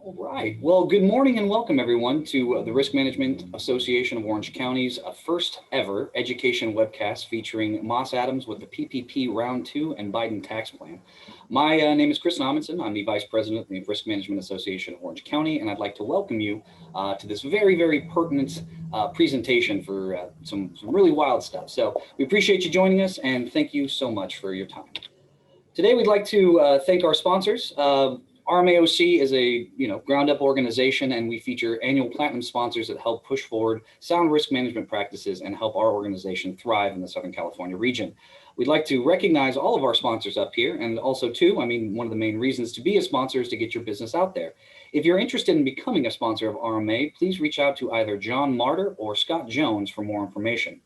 All right. Well, good morning and welcome everyone to the Risk Management Association of Orange County's first ever education webcast featuring Moss Adams with the PPP Round 2 and Biden tax plan. My name is Chris Amundsen. I'm the Vice President of the Risk Management Association of Orange County, and I'd like to welcome you to this very, very pertinent presentation for some really wild stuff. So we appreciate you joining us and thank you so much for your time. Today, we'd like to thank our sponsors. RMAOC is a ground-up organization, and we feature annual platinum sponsors that help push forward sound risk management practices and help our organization thrive in the Southern California region. We'd like to recognize all of our sponsors up here, and also too, one of the main reasons to be a sponsor is to get your business out there. If you're interested in becoming a sponsor of RMA, please reach out to either John Martyr or Scott Jones for more information.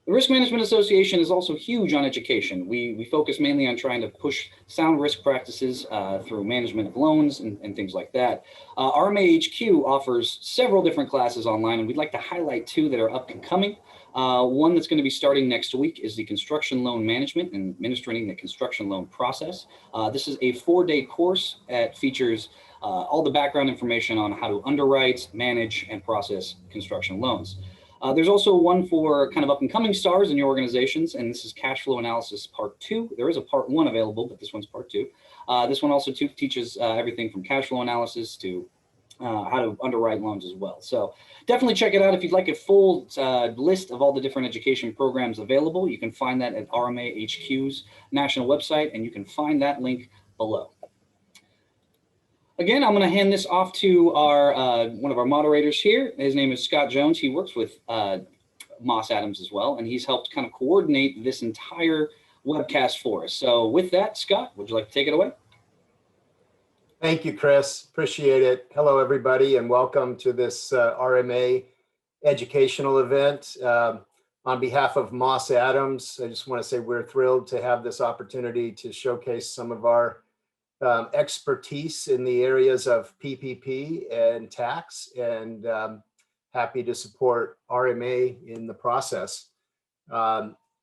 The Risk Management Association is also huge on education. We focus mainly on trying to push sound risk practices through management of loans and things like that. RMA HQ offers several different classes online, and we'd like to highlight two that are up and coming. One that's going to be starting next week is the Construction Loan Management and Administrating the Construction Loan Process. This is a 4-day course that features all the background information on how to underwrite, manage, and process construction loans. There's also one for kind of up and coming stars in your organizations, and this is Cash Flow Analysis Part 2. There is a Part 1 available, but this one's Part 2. This one also teaches everything from cash flow analysis to how to underwrite loans as well. So definitely check it out. If you'd like a full list of all the different education programs available, you can find that at RMA HQ's national website, and you can find that link below. Again, I'm going to hand this off to our one of our moderators here. His name is Scott Jones. He works with Moss Adams as well, and he's helped kind of coordinate this entire webcast for us. So with that, Scott, would you like to take it away? Thank you, Chris. Appreciate it. Hello, everybody, and welcome to this RMA educational event. On behalf of Moss Adams, I just want to say we're thrilled to have this opportunity to showcase some of our expertise in the areas of PPP and tax, and happy to support RMA in the process.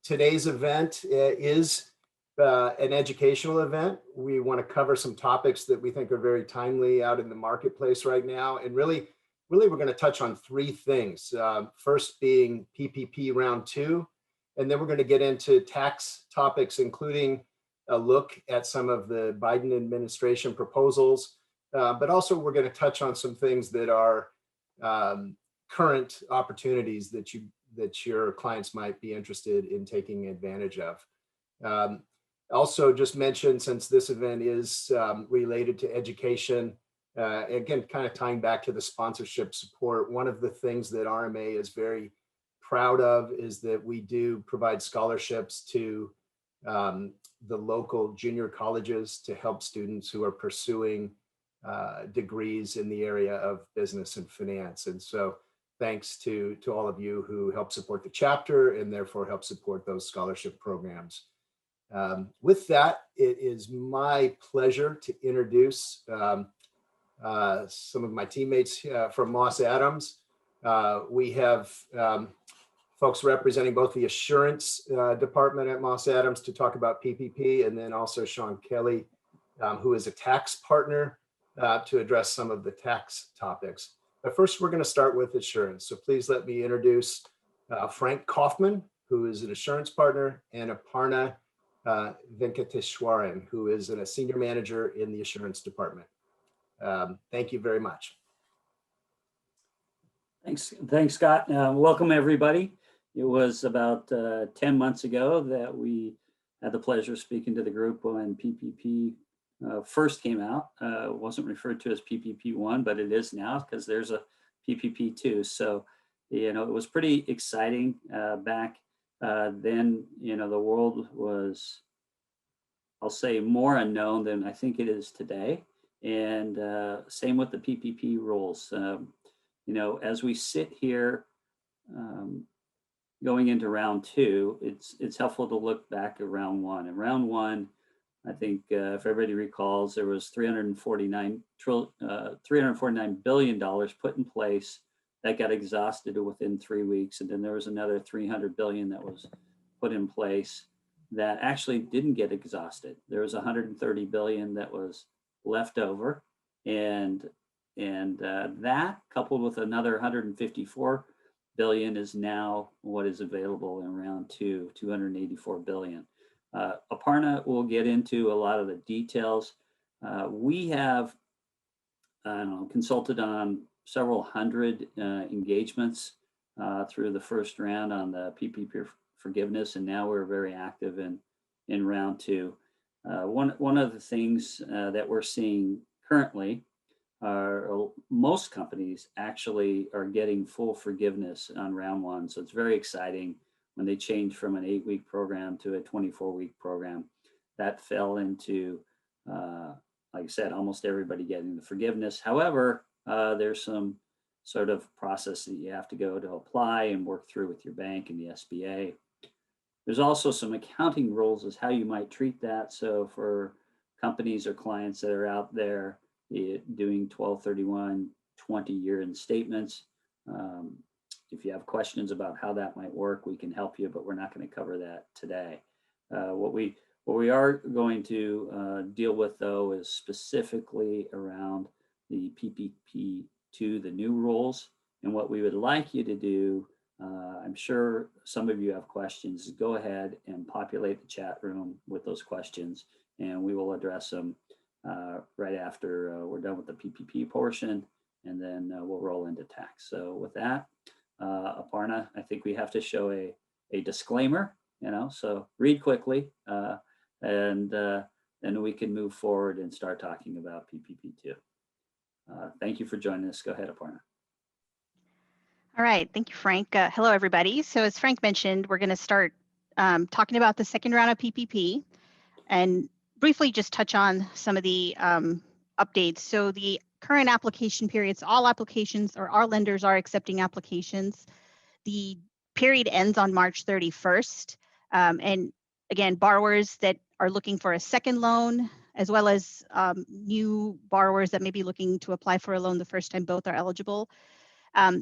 Today's event is an educational event. We want to cover some topics that we think are very timely out in the marketplace right now. And really we're going to touch on three things. First being PPP Round 2, and then we're going to get into tax topics, including a look at some of the Biden administration proposals, but also we're going to touch on some things that are current opportunities that your clients might be interested in taking advantage of. Also just mention, since this event is related to education, again, kind of tying back to the sponsorship support, one of the things that RMA is very proud of is that we do provide scholarships to the local junior colleges to help students who are pursuing degrees in the area of business and finance. And so thanks to all of you who help support the chapter and therefore help support those scholarship programs. With that, it is my pleasure to introduce some of my teammates from Moss Adams. We have folks representing both the assurance department at Moss Adams to talk about PPP, and then also Sean Kelly, who is a tax partner to address some of the tax topics. But first, we're going to start with assurance. So please let me introduce Frank Kaufman, who is an assurance partner, and Aparna Venkateshwaran, who is a senior manager in the assurance department. Thank you very much. Thanks, Scott. Welcome, everybody. It was about 10 months ago that we had the pleasure of speaking to the group when PPP first came out. It wasn't referred to as PPP 1, but it is now because there's a PPP 2. So, it was pretty exciting back then. The world was, I'll say, more unknown than I think it is today. And same with the PPP rules. As we sit here going into round 2, it's helpful to look back at round 1. In round 1, I think if everybody recalls, there was $349 billion put in place that got exhausted within 3 weeks, and then there was another $300 billion that was put in place that actually didn't get exhausted. There was $130 billion that was left over, That coupled with another 154 billion is now what is available in round two, 284 billion. Aparna will get into a lot of the details. We have consulted on several hundred engagements through the first round on the PPP forgiveness, and now we're very active in round two. One of the things that we're seeing currently are most companies actually are getting full forgiveness on round one. So it's very exciting when they change from an 8-week program to a 24-week program. That fell into, like I said, almost everybody getting the forgiveness. However, there's some sort of process that you have to go to apply and work through with your bank and the SBA. There's also some accounting rules as how you might treat that. So for companies or clients that are out there doing 12/31/20 year-end statements, if you have questions about how that might work, we can help you, but we're not going to cover that today. What we are going to deal with, though, is specifically around the PPP2, the new rules, and what we would like you to do. I'm sure some of you have questions. Go ahead and populate the chat room with those questions, and we will address them right after we're done with the PPP portion, and then we'll roll into tax. So with that, Aparna, I think we have to show a disclaimer, so read quickly, and then we can move forward and start talking about PPP2. Thank you for joining us. Go ahead, Aparna. All right, thank you, Frank. Hello, everybody. So as Frank mentioned, we're going to start talking about the second round of PPP and briefly just touch on some of the updates. So the current application periods, all applications or our lenders are accepting applications. The period ends on March 31st. And again, borrowers that are looking for a second loan, as well as new borrowers that may be looking to apply for a loan the first time, both are eligible.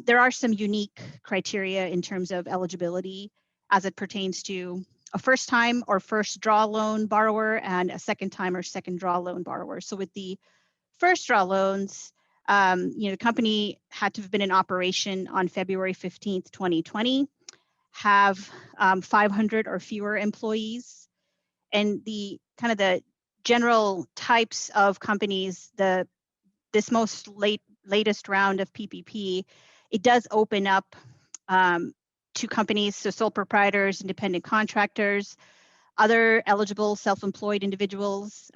There are some unique criteria in terms of eligibility as it pertains to a first time or first draw loan borrower and a second time or second draw loan borrower. So with the first draw loans, the company had to have been in operation on February 15th, 2020, have 500 or fewer employees, and the kind of the general types of companies, this most latest round of PPP, it does open up to companies, so sole proprietors, independent contractors, other eligible self-employed individuals,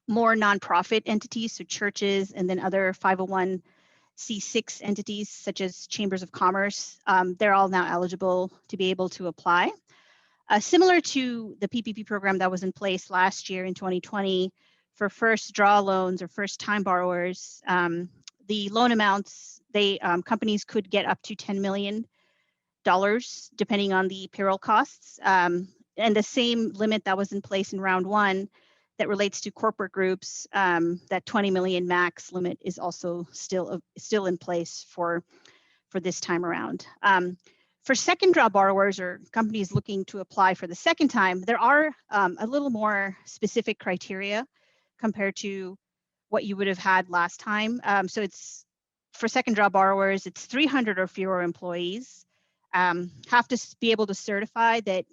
more nonprofit entities, so churches, and then other 501c6 entities such as chambers of commerce. They're all now eligible to be able to apply. Similar to the PPP program that was in place last year in 2020 for first draw loans or first time borrowers, the loan amounts, companies could get up to $10 million depending on the payroll costs. And the same limit that was in place in round one that relates to corporate groups, that 20 million max limit is also still in place for this time around. For second draw borrowers or companies looking to apply for the second time, there are a little more specific criteria compared to what you would have had last time. So it's for second draw borrowers, it's 300 or fewer employees, have to be able to certify that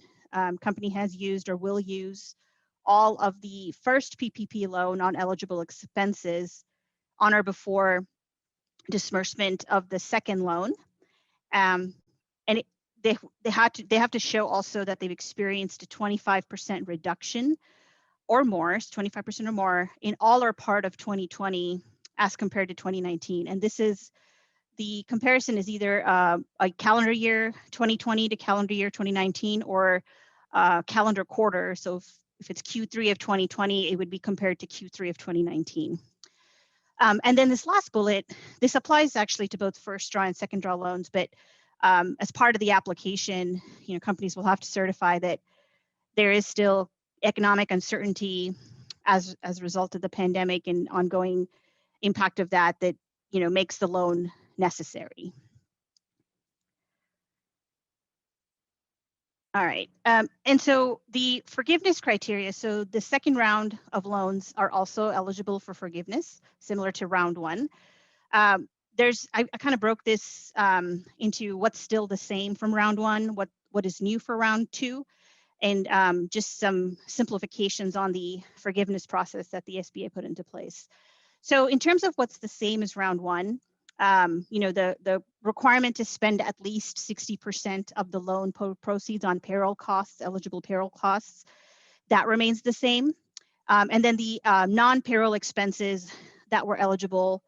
company has used or will use all of the first PPP loan on eligible expenses on or before disbursement of the second loan. And they have to show also that they've experienced a 25% reduction or more, 25% or more in all or part of 2020 as compared to 2019. And this is, the comparison is either a calendar year 2020 to calendar year 2019 or calendar quarter. So if it's Q3 of 2020, it would be compared to Q3 of 2019. And then this last bullet, this applies actually to both first draw and second draw loans, but as part of the application, companies will have to certify that there is still economic uncertainty as a result of the pandemic and ongoing impact of that makes the loan necessary. All right. And so the forgiveness criteria, so the second round of loans are also eligible for forgiveness, similar to round one. I kind of broke this into what's still the same from round one, what is new for round two, and just some simplifications on the forgiveness process that the SBA put into place. So in terms of what's the same as round one, the requirement to spend at least 60% of the loan proceeds on payroll costs, eligible payroll costs, that remains the same. And then the non-payroll expenses that were eligible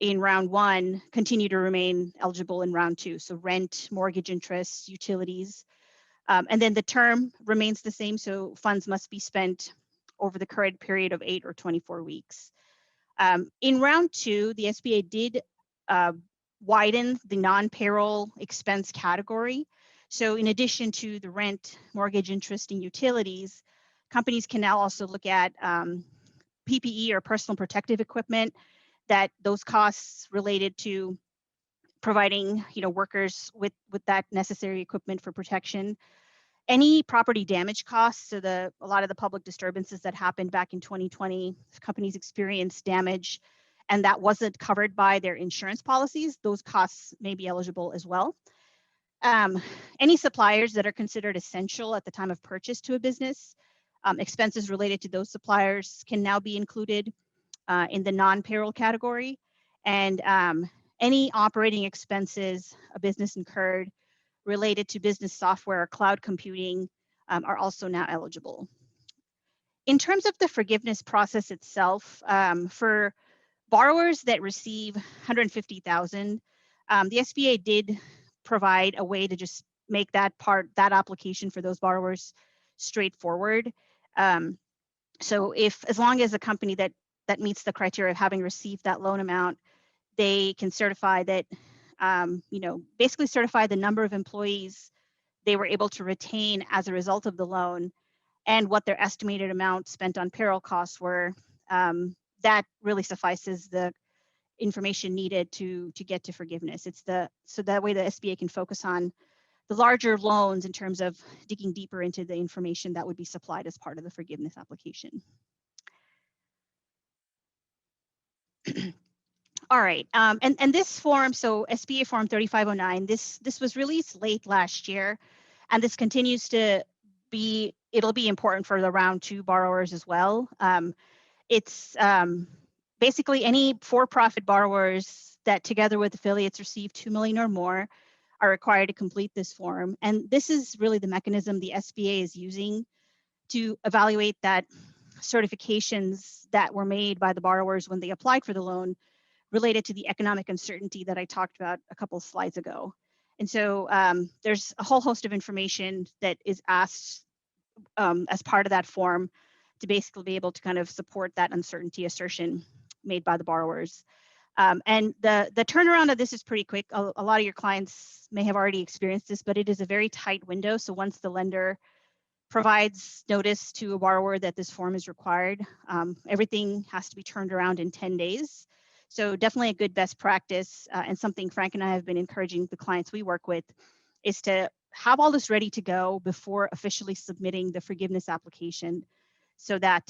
in round one continue to remain eligible in round two. So rent, mortgage interest, utilities. And then the term remains the same. So funds must be spent over the current period of 8 or 24 weeks. In round two, the SBA did widen the non-payroll expense category. So in addition to the rent, mortgage interest, and utilities, companies can now also look at PPE or personal protective equipment, that those costs related to providing workers with that necessary equipment for protection. Any property damage costs, so a lot of the public disturbances that happened back in 2020, companies experienced damage and that wasn't covered by their insurance policies, those costs may be eligible as well. Any suppliers that are considered essential at the time of purchase to a business, expenses related to those suppliers can now be included in the non-payroll category. And any operating expenses a business incurred related to business software or cloud computing are also now eligible. In terms of the forgiveness process itself, for borrowers that receive $150,000, the SBA did provide a way to just make that application for those borrowers straightforward. So as long as a company that meets the criteria of having received that loan amount, they can certify that, basically certify the number of employees they were able to retain as a result of the loan and what their estimated amount spent on payroll costs were. That really suffices the information needed to get to forgiveness. So that way the SBA can focus on the larger loans in terms of digging deeper into the information that would be supplied as part of the forgiveness application. All right, and this form, so SBA Form 3509, this was released late last year, and this continues to be, it'll be important for the round two borrowers as well. It's basically any for-profit borrowers that together with affiliates receive 2 million or more are required to complete this form. And this is really the mechanism the SBA is using to evaluate that certifications that were made by the borrowers when they applied for the loan related to the economic uncertainty that I talked about a couple of slides ago. And so there's a whole host of information that is asked as part of that form to basically be able to kind of support that uncertainty assertion made by the borrowers. And the turnaround of this is pretty quick. A lot of your clients may have already experienced this, but it is a very tight window. So once the lender provides notice to a borrower that this form is required, everything has to be turned around in 10 days. So definitely a good best practice, and something Frank and I have been encouraging the clients we work with is to have all this ready to go before officially submitting the forgiveness application, so that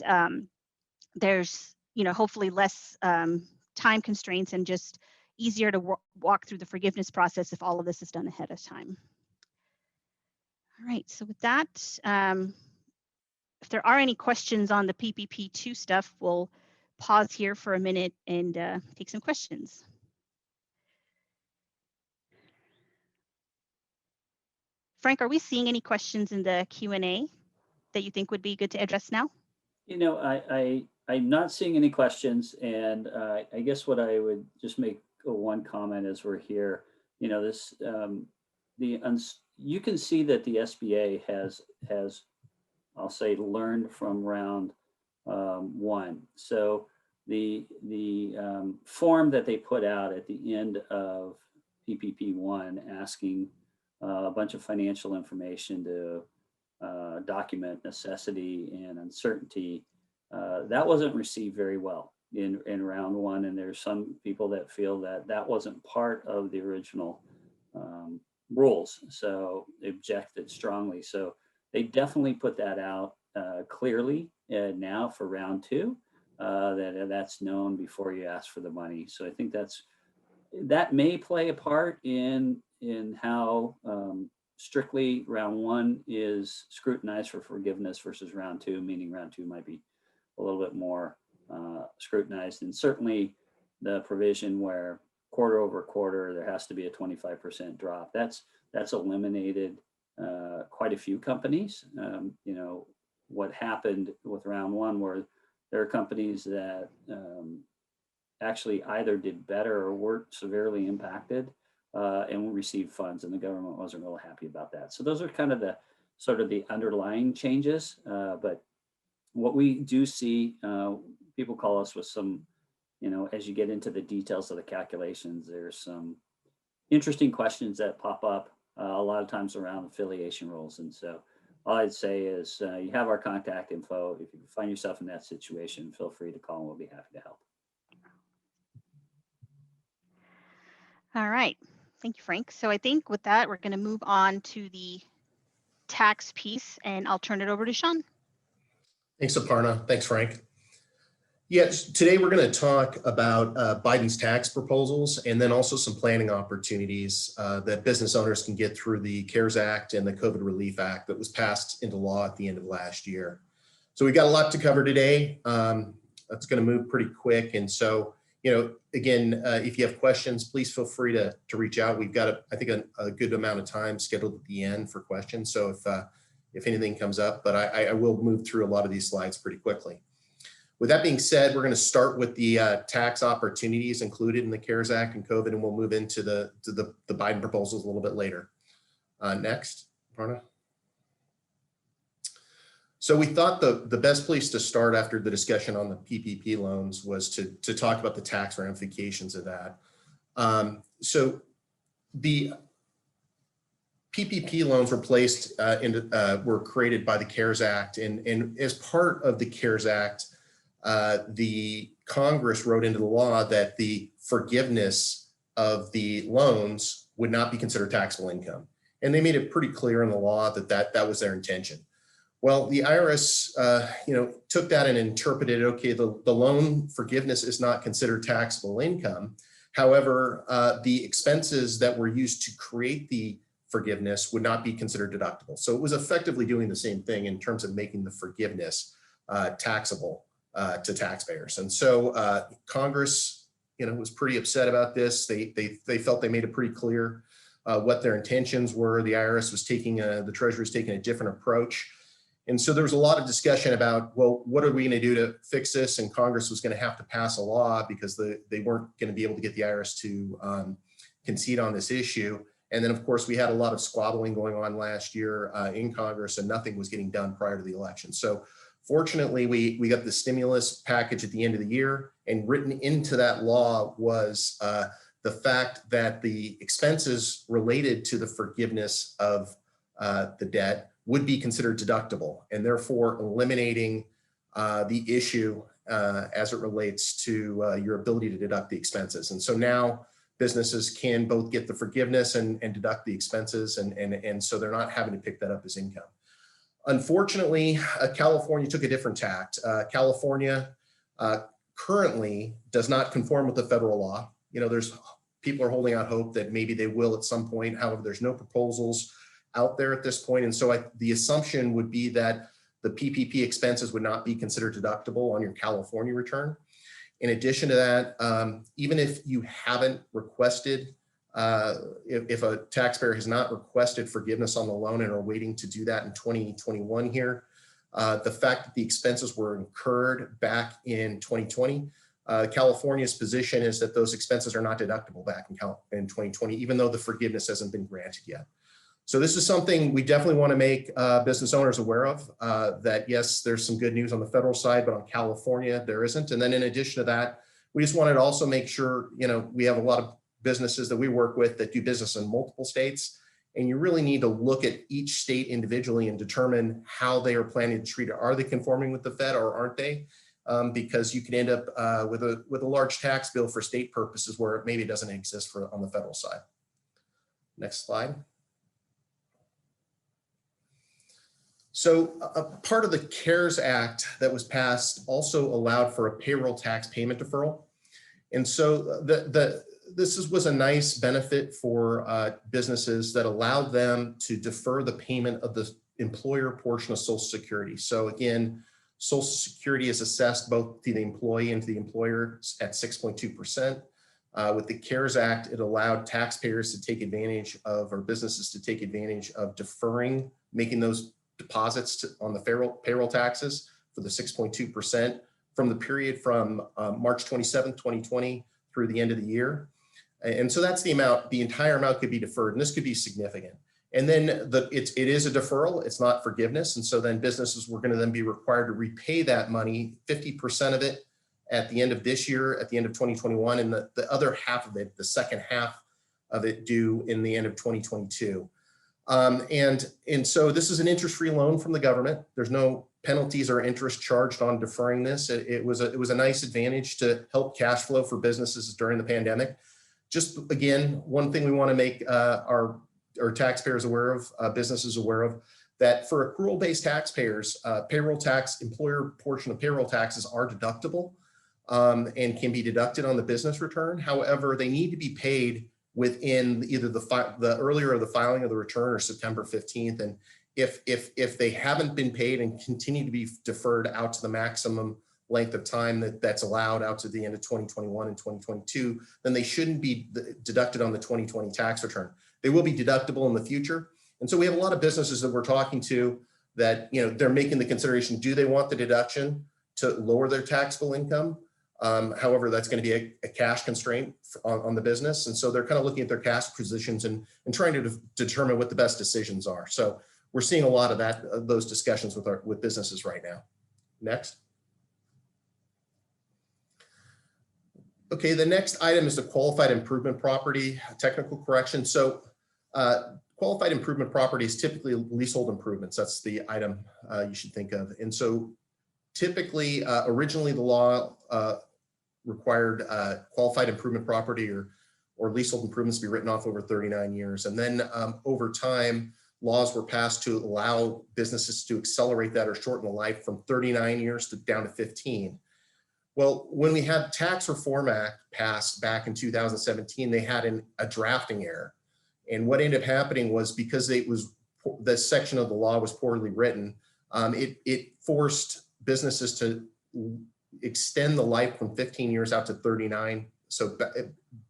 there's hopefully less time constraints and just easier to walk through the forgiveness process if all of this is done ahead of time. All right, so with that, if there are any questions on the PPP2 stuff, we'll pause here for a minute and take some questions. Frank, are we seeing any questions in the Q&A that you think would be good to address now? I'm not seeing any questions, and I guess what I would just make one comment as we're here. This you can see that the SBA has I'll say learned from round one. So the form that they put out at the end of PPP1 asking a bunch of financial information to document necessity and uncertainty, that wasn't received very well in round one. And there's some people that feel that that wasn't part of the original rules. So they objected strongly. So they definitely put that out clearly now for round two, that's known before you ask for the money. So I think that may play a part in how strictly round one is scrutinized for forgiveness versus round two, meaning round two might be a little bit more scrutinized. And certainly the provision where quarter over quarter, there has to be a 25% drop. That's eliminated quite a few companies. You know, what happened with round one were there are companies that actually either did better or were severely impacted and received funds, and the government wasn't real happy about that. So those are kind of the sort of the underlying changes. But what we do see, people call us with some, you know, as you get into the details of the calculations, there's some interesting questions that pop up a lot of times around affiliation rules. And so all I'd say is you have our contact info. If you find yourself in that situation, feel free to call and we'll be happy to help. All right. Thank you, Frank. So I think with that, we're going to move on to the tax piece, and I'll turn it over to Sean. Thanks, Aparna. Thanks, Frank. Yes, today we're going to talk about Biden's tax proposals and then also some planning opportunities that business owners can get through the CARES Act and the COVID Relief Act that was passed into law at the end of last year. So we've got a lot to cover today. That's going to move pretty quick. And so, you know, again, if you have questions, please feel free to reach out. We've got, I think, a good amount of time scheduled at the end for questions. So if anything comes up, but I will move through a lot of these slides pretty quickly. With that being said, we're going to start with the tax opportunities included in the CARES Act and COVID, and we'll move into the Biden proposals a little bit later. Next, Aparna. So we thought the best place to start after the discussion on the PPP loans was to talk about the tax ramifications of that. So the PPP loans were created by the CARES Act, and as part of the CARES Act, the Congress wrote into the law that the forgiveness of the loans would not be considered taxable income. And they made it pretty clear in the law that was their intention. Well, the IRS, took that and interpreted, okay, the loan forgiveness is not considered taxable income. However, the expenses that were used to create the forgiveness would not be considered deductible. So it was effectively doing the same thing in terms of making the forgiveness taxable to taxpayers. And so Congress, was pretty upset about this. They felt they made it pretty clear what their intentions were. The IRS was the Treasury was taking a different approach. And so there was a lot of discussion about, well, what are we going to do to fix this? And Congress was going to have to pass a law because they weren't going to be able to get the IRS to concede on this issue. And then, of course, we had a lot of squabbling going on last year in Congress, and nothing was getting done prior to the election. So fortunately, we got the stimulus package at the end of the year, and written into that law was the fact that the expenses related to the forgiveness of the debt would be considered deductible, and therefore eliminating the issue as it relates to your ability to deduct the expenses. And so now businesses can both get the forgiveness and deduct the expenses, and so they're not having to pick that up as income. Unfortunately, California took a different tact. California currently does not conform with the federal law. There's people are holding out hope that maybe they will at some point. However, there's no proposals out there at this point. And so the assumption would be that the PPP expenses would not be considered deductible on your California return. In addition to that, even if you haven't requested, if a taxpayer has not requested forgiveness on the loan and are waiting to do that in 2021 here, the fact that the expenses were incurred back in 2020, California's position is that those expenses are not deductible back in 2020, even though the forgiveness hasn't been granted yet. So this is something we definitely want to make business owners aware of, that yes, there's some good news on the federal side, but on California, there isn't. And then in addition to that, we just wanted to also make sure, we have a lot of businesses that we work with that do business in multiple states. And you really need to look at each state individually and determine how they are planning to treat it. Are they conforming with the Fed or aren't they? Because you can end up with a large tax bill for state purposes where it maybe doesn't exist on the federal side. Next slide. So a part of the CARES Act that was passed also allowed for a payroll tax payment deferral. And so this was a nice benefit for businesses that allowed them to defer the payment of the employer portion of Social Security. So again, Social Security is assessed both to the employee and to the employer at 6.2%. With the CARES Act, it allowed taxpayers to take advantage of, or businesses to take advantage of deferring, making those deposits on the payroll taxes for the 6.2% from the period from March 27th, 2020 through the end of the year. And so that's the amount, the entire amount could be deferred, and this could be significant. And then it is a deferral, it's not forgiveness. And so then businesses were going to then be required to repay that money, 50% of it at the end of this year, at the end of 2021, and the other half of it, the second half of it, due in the end of 2022. And so this is an interest-free loan from the government. There's no penalties or interest charged on deferring this. It was a nice advantage to help cash flow for businesses during the pandemic. Just again, one thing we want to make our taxpayers aware of, businesses aware of, that for accrual-based taxpayers, payroll tax, employer portion of payroll taxes are deductible and can be deducted on the business return. However, they need to be paid within either the earlier of the filing of the return or September 15th. And if they haven't been paid and continue to be deferred out to the maximum length of time that's allowed out to the end of 2021 and 2022, then they shouldn't be deducted on the 2020 tax return. They will be deductible in the future. And so we have a lot of businesses that we're talking to that, you know, they're making the consideration, do they want the deduction to lower their taxable income? However, that's going to be a cash constraint on the business. And so they're kind of looking at their cash positions and trying to determine what the best decisions are. So we're seeing a lot of those discussions with businesses right now. Next. Okay, the next item is the qualified improvement property, technical correction. So qualified improvement property is typically leasehold improvements. That's the item you should think of. And so typically, originally the law required qualified improvement property or leasehold improvements to be written off over 39 years. And then over time, laws were passed to allow businesses to accelerate that or shorten the life from 39 years down to 15. Well, when we had Tax Reform Act passed back in 2017, they had a drafting error. And what ended up happening was, because the section of the law was poorly written, it forced businesses to extend the life from 15 years out to 39. So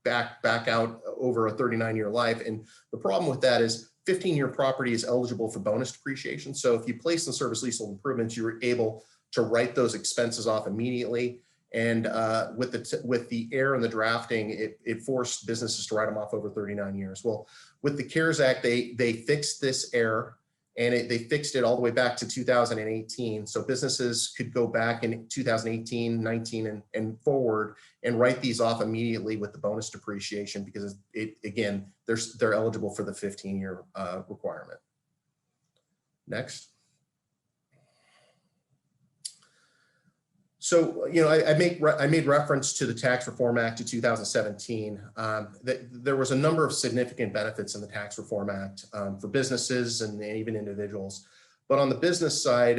back out over a 39-year life. And the problem with that is 15-year property is eligible for bonus depreciation. So if you place in service leasehold improvements, you were able to write those expenses off immediately. And with the error in the drafting, it forced businesses to write them off over 39 years. Well, with the CARES Act, they fixed this error, and they fixed it all the way back to 2018. So businesses could go back in 2018, 19, and forward and write these off immediately with the bonus depreciation, because again, they're eligible for the 15-year requirement. Next. So, you know, I made reference to the Tax Reform Act of 2017. There was a number of significant benefits in the Tax Reform Act for businesses and even individuals. But on the business side,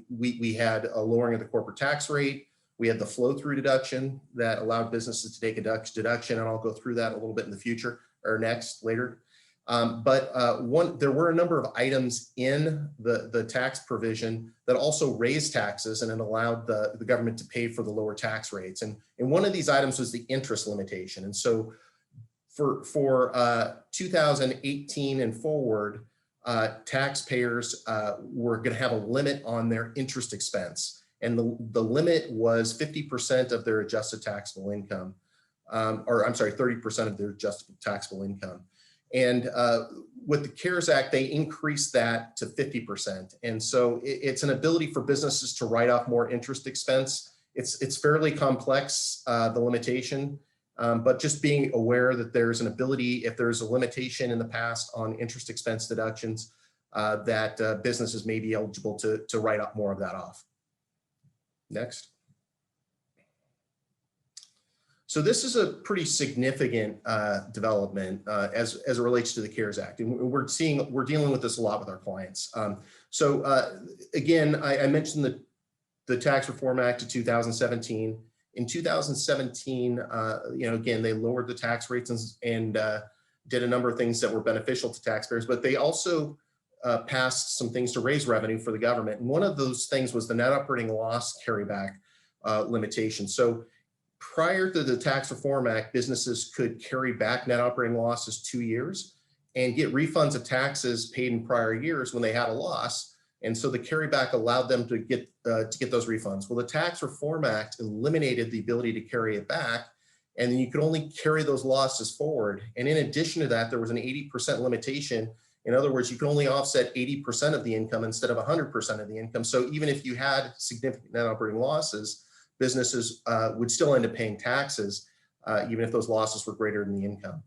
we had a lowering of the corporate tax rate. We had the flow-through deduction that allowed businesses to take a deduction, and I'll go through that a little bit in the future or later. There were a number of items in the tax provision that also raised taxes, and it allowed the government to pay for the lower tax rates. And one of these items was the interest limitation. And so for 2018 and forward, taxpayers were going to have a limit on their interest expense. And the limit was 50% of their adjusted taxable income, 30% of their adjusted taxable income. And with the CARES Act, they increased that to 50%. And so it's an ability for businesses to write off more interest expense. It's fairly complex, the limitation, but just being aware that there's an ability, if there's a limitation in the past on interest expense deductions, that businesses may be eligible to write up more of that off. Next. So this is a pretty significant development as it relates to the CARES Act, and we're dealing with this a lot with our clients. Again, I mentioned the Tax Reform Act of 2017. In 2017, again, they lowered the tax rates and did a number of things that were beneficial to taxpayers, but they also passed some things to raise revenue for the government. And one of those things was the net operating loss carryback limitation. So prior to the Tax Reform Act, businesses could carry back net operating losses 2 years and get refunds of taxes paid in prior years when they had a loss. And so the carryback allowed them to get those refunds. Well, the Tax Reform Act eliminated the ability to carry it back, and then you could only carry those losses forward. And in addition to that, there was an 80% limitation. In other words, you could only offset 80% of the income instead of 100% of the income. So even if you had significant net operating losses, businesses would still end up paying taxes, even if those losses were greater than the income.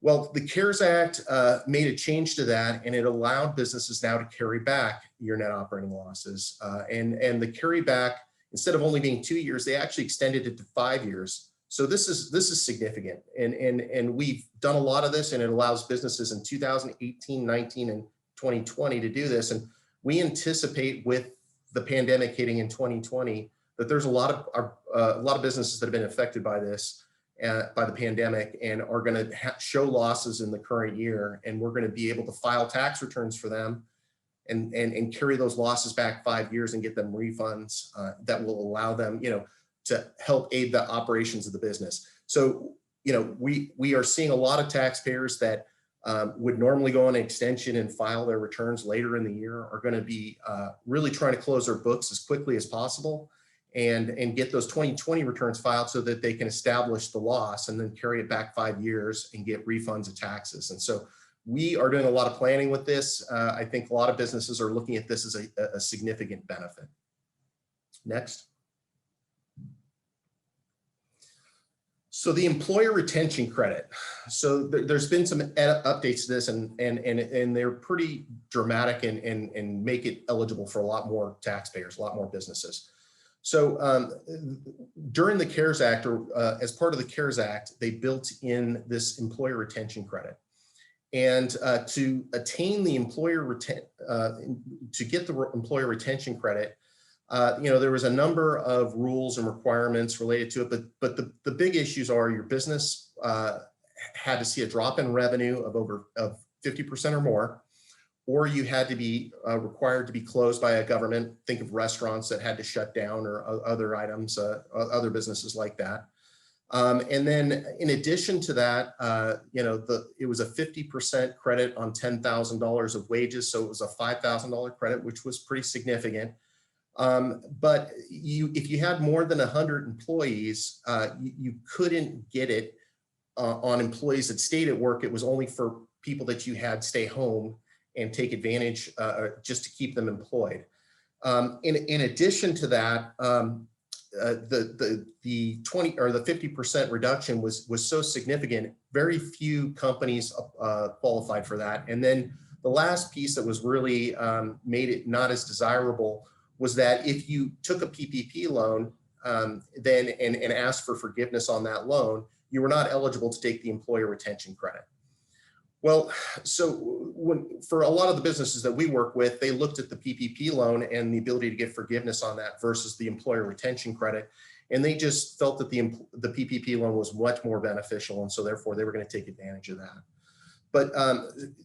Well, the CARES Act made a change to that, and it allowed businesses now to carry back your net operating losses. And the carryback, instead of only being 2 years, they actually extended it to 5 years. So this is significant, and we've done a lot of this, and it allows businesses in 2018, 19, and 2020 to do this. And we anticipate with the pandemic hitting in 2020 that there's a lot of businesses that have been affected by this, by the pandemic, and are going to show losses in the current year. And we're going to be able to file tax returns for them and carry those losses back 5 years and get them refunds that will allow them, to help aid the operations of the business. So, we are seeing a lot of taxpayers that would normally go on an extension and file their returns later in the year are going to be really trying to close their books as quickly as possible and get those 2020 returns filed so that they can establish the loss and then carry it back 5 years and get refunds of taxes. And so we are doing a lot of planning with this. I think a lot of businesses are looking at this as a significant benefit. Next. So the employer retention credit. So there's been some updates to this, and they're pretty dramatic and make it eligible for a lot more taxpayers, a lot more businesses. So during the CARES Act, or as part of the CARES Act, they built in this employer retention credit. And to attain the to get the employer retention credit, there was a number of rules and requirements related to it, but the big issues are your business had to see a drop in revenue of 50% or more, or you had to be required to be closed by a government. Think of restaurants that had to shut down, or other items, other businesses like that. And then in addition to that, it was a 50% credit on $10,000 of wages. So it was a $5,000 credit, which was pretty significant. But if you had more than 100 employees, you couldn't get it on employees that stayed at work. It was only for people that you had stay home and take advantage just to keep them employed. In addition to that, the 20 or the 50% reduction was so significant, very few companies qualified for that. And then the last piece that was really made it not as desirable was that if you took a PPP loan then and asked for forgiveness on that loan, you were not eligible to take the employer retention credit. Well, so for a lot of the businesses that we work with, they looked at the PPP loan and the ability to get forgiveness on that versus the employer retention credit. And they just felt that the PPP loan was much more beneficial. And so therefore they were going to take advantage of that. But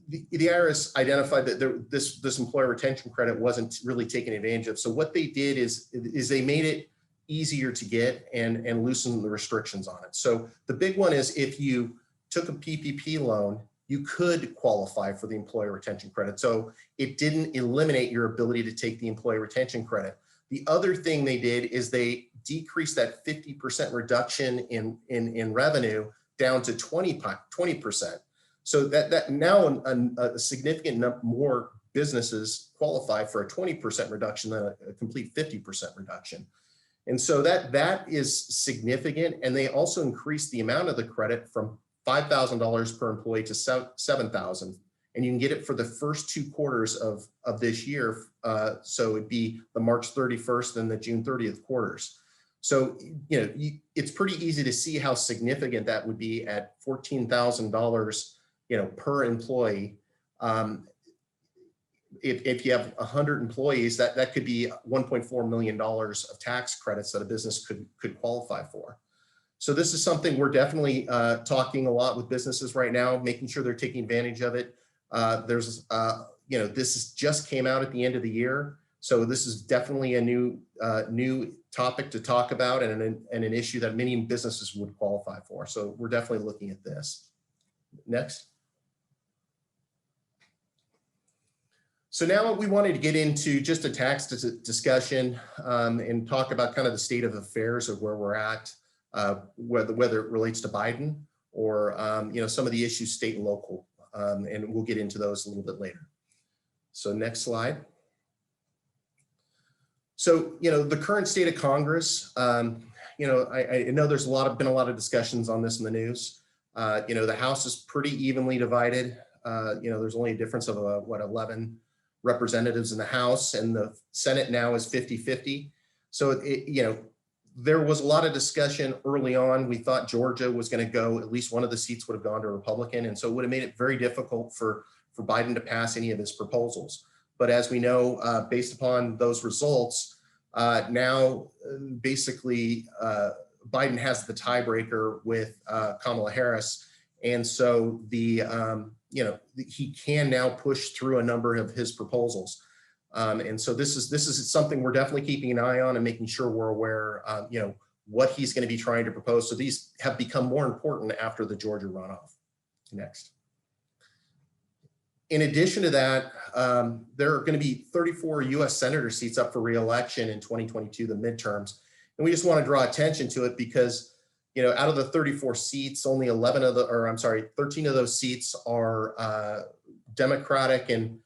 the IRS identified that this employer retention credit wasn't really taken advantage of. So what they did is they made it easier to get and loosen the restrictions on it. So the big one is if you took a PPP loan, you could qualify for the employer retention credit. So it didn't eliminate your ability to take the employer retention credit. The other thing they did is they decreased that 50% reduction in revenue down to 20%. So that now a significant number more businesses qualify for a 20% reduction than a complete 50% reduction. And so that is significant. And they also increased the amount of the credit from $5,000 per employee to $7,000, and you can get it for the first 2 quarters of this year. So it'd be the March 31st and the June 30th quarters. So, it's pretty easy to see how significant that would be at $14,000, per employee. If you have 100 employees, that could be $1.4 million of tax credits that a business could qualify for. So this is something we're definitely talking a lot with businesses right now, making sure they're taking advantage of it. This just came out at the end of the year. So this is definitely a new topic to talk about and an issue that many businesses would qualify for. So we're definitely looking at this. Next. So now we wanted to get into just a tax discussion and talk about kind of the state of affairs of where we're at, whether it relates to Biden or some of the issues state and local, and we'll get into those a little bit later. So next slide. So the current state of Congress. I know there's been a lot of discussions on this in the news. The House is pretty evenly divided. There's only a difference of 11 representatives in the House, and the Senate now is 50-50. So there was a lot of discussion early on. We thought Georgia was going to go, at least one of the seats would have gone to a Republican, and so it would have made it very difficult for Biden to pass any of his proposals. But as we know, based upon those results, now basically Biden has the tiebreaker with Kamala Harris, and so he can now push through a number of his proposals. And so this is something we're definitely keeping an eye on and making sure we're aware, what he's going to be trying to propose. So these have become more important after the Georgia runoff. Next. In addition to that, there are going to be 34 U.S. Senator seats up for re-election in 2022, the midterms. And we just want to draw attention to it because, out of the 34 seats, only 13 of those seats are Democratic, and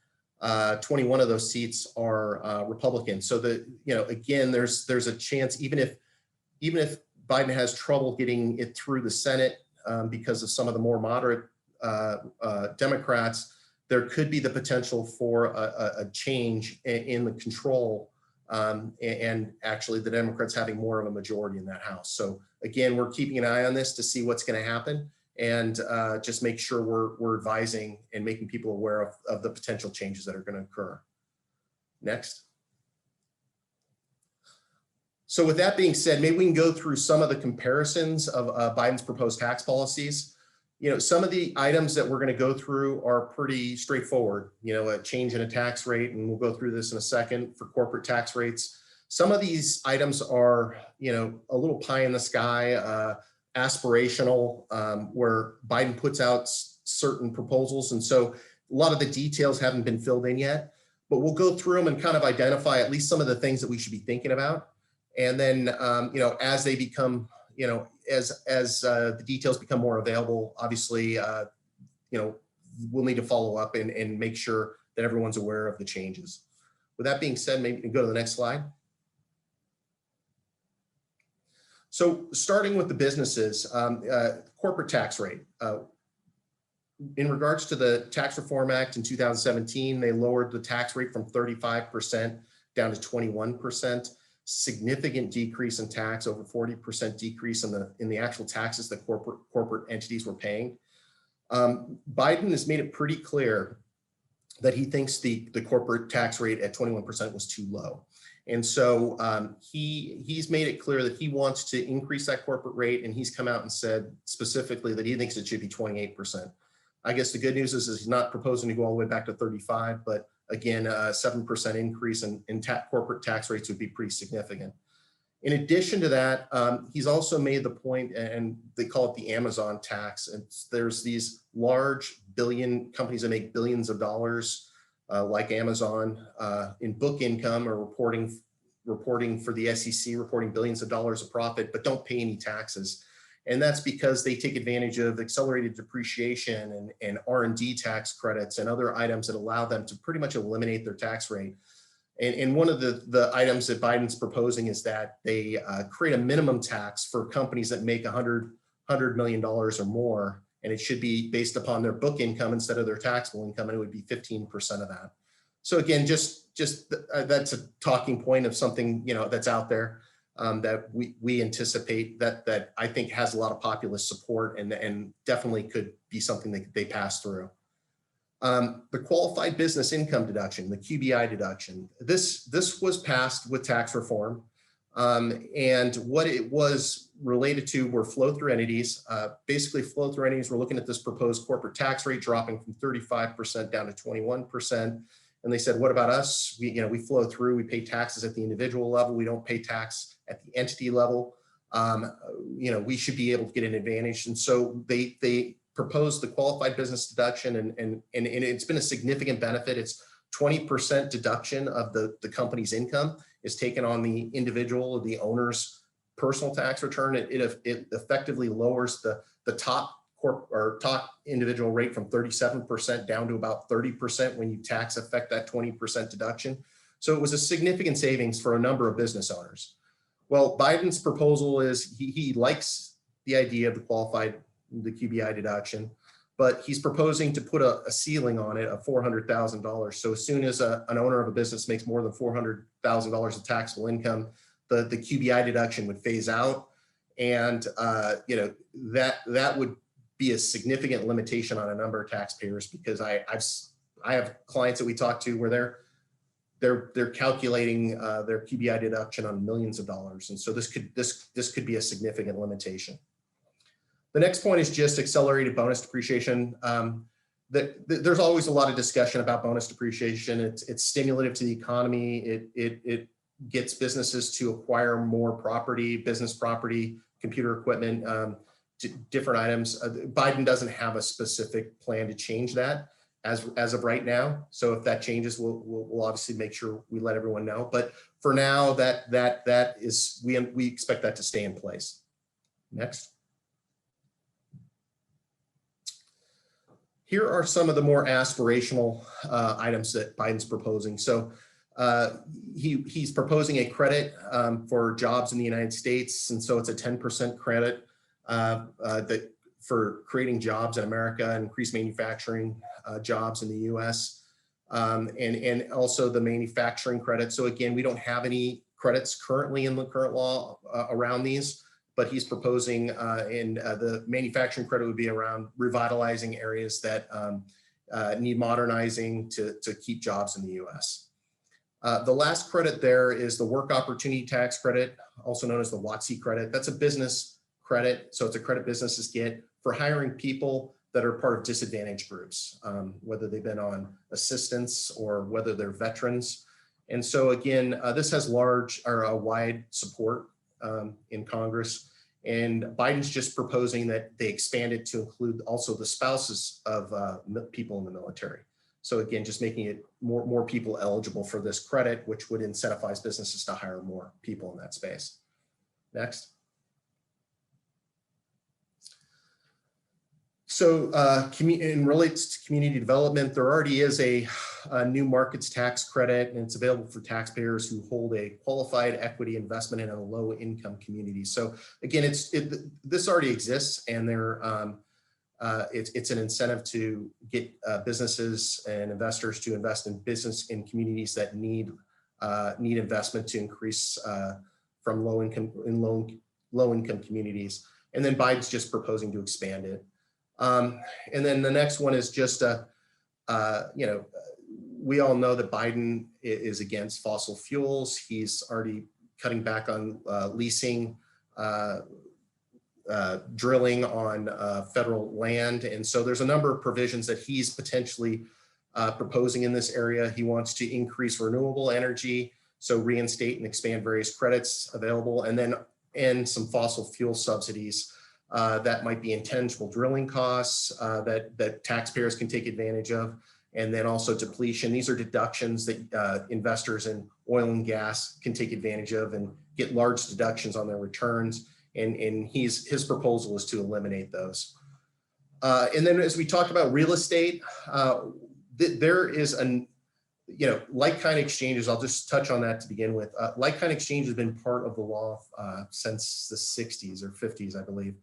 21 of those seats are Republican. So again, there's a chance, even if Biden has trouble getting it through the Senate because of some of the more moderate Democrats, there could be the potential for a change in the control, and actually the Democrats having more of a majority in that House. So again, we're keeping an eye on this to see what's going to happen, and just make sure we're advising and making people aware of the potential changes that are going to occur. Next. So with that being said, maybe we can go through some of the comparisons of Biden's proposed tax policies. Some of the items that we're going to go through are pretty straightforward, a change in a tax rate, and we'll go through this in a second for corporate tax rates. Some of these items are, a little pie in the sky, aspirational, where Biden puts out certain proposals. And so a lot of the details haven't been filled in yet, but we'll go through them and kind of identify at least some of the things that we should be thinking about. And then, as they become, as the details become more available, obviously, we'll need to follow up and make sure that everyone's aware of the changes. With that being said, maybe go to the next slide. So starting with the businesses, corporate tax rate. In regards to the Tax Reform Act in 2017, they lowered the tax rate from 35% down to 21%. Significant decrease in tax, over 40% decrease in the actual taxes that corporate entities were paying. Biden has made it pretty clear that he thinks the corporate tax rate at 21% was too low. And so he's made it clear that he wants to increase that corporate rate, and he's come out and said specifically that he thinks it should be 28%. I guess the good news is he's not proposing to go all the way back to 35, but again, a 7% increase in corporate tax rates would be pretty significant. In addition to that, he's also made the point, and they call it the Amazon tax. There's these large companies that make billions of dollars, like Amazon, in book income or reporting for the SEC, reporting billions of dollars of profit, but don't pay any taxes. And that's because they take advantage of accelerated depreciation and R&D tax credits and other items that allow them to pretty much eliminate their tax rate. And one of the items that Biden's proposing is that they create a minimum tax for companies that make $100 million or more, and it should be based upon their book income instead of their taxable income, and it would be 15% of that. So again, just that's a talking point of something that's out there. that we anticipate that I think has a lot of populist support and definitely could be something that they pass through. The qualified business income deduction, the QBI deduction, this was passed with tax reform. And what it was related to were flow-through entities. Basically, flow-through entities, we're looking at this proposed corporate tax rate dropping from 35% down to 21%. And they said, what about us? We flow through, we pay taxes at the individual level. We don't pay tax at the entity level. We should be able to get an advantage. And so they proposed the qualified business deduction, and it's been a significant benefit. It's 20% deduction of the company's income is taken on the individual or the owner's personal tax return. It effectively lowers the top individual rate from 37% down to about 30% when you tax affect that 20% deduction. So it was a significant savings for a number of business owners. Well, Biden's proposal is he likes the idea of the QBI deduction, but he's proposing to put a ceiling on it of $400,000. So as soon as an owner of a business makes more than $400,000 of taxable income, the QBI deduction would phase out. And that would be a significant limitation on a number of taxpayers, because I have clients that we talk to where they're calculating their QBI deduction on millions of dollars. And so this could be a significant limitation. The next point is just accelerated bonus depreciation. There's always a lot of discussion about bonus depreciation. It's stimulative to the economy. It gets businesses to acquire more property, business property, computer equipment, different items. Biden doesn't have a specific plan to change that as of right now. So if that changes, we'll obviously make sure we let everyone know. But for now, we expect that to stay in place. Next. Here are some of the more aspirational items that Biden's proposing. So he's proposing a credit for jobs in the United States. And so it's a 10% credit for creating jobs in America and increase manufacturing jobs in the US. And also the manufacturing credit. So again, we don't have any credits currently in the current law around these, but he's proposing the manufacturing credit would be around revitalizing areas that need modernizing to keep jobs in the US. The last credit there is the work opportunity tax credit, also known as the WOTC credit. That's a business credit. So it's a credit businesses get for hiring people that are part of disadvantaged groups, whether they've been on assistance or whether they're veterans. And so again, this has wide support in Congress. And Biden's just proposing that they expand it to include also the spouses of people in the military. So again, just making it more people eligible for this credit, which would incentivize businesses to hire more people in that space. Next. So in relates to community development, there already is a new markets tax credit, and it's available for taxpayers who hold a qualified equity investment in a low income community. So again, this already exists, and it's an incentive to get businesses and investors to invest in communities that need investment to increase from low income communities. And then Biden's just proposing to expand it. And then the next one is just we all know that Biden is against fossil fuels. He's already cutting back on leasing, drilling on federal land. And so there's a number of provisions that he's potentially proposing in this area. He wants to increase renewable energy, so reinstate and expand various credits available, and then end some fossil fuel subsidies that might be intangible drilling costs that taxpayers can take advantage of, and then also depletion. These are deductions that investors in oil and gas can take advantage of and get large deductions on their returns. And his proposal is to eliminate those. And then as we talk about real estate, there is like-kind exchanges. I'll just touch on that to begin with. Like-kind exchange has been part of the law since the 60s or 50s, I believe.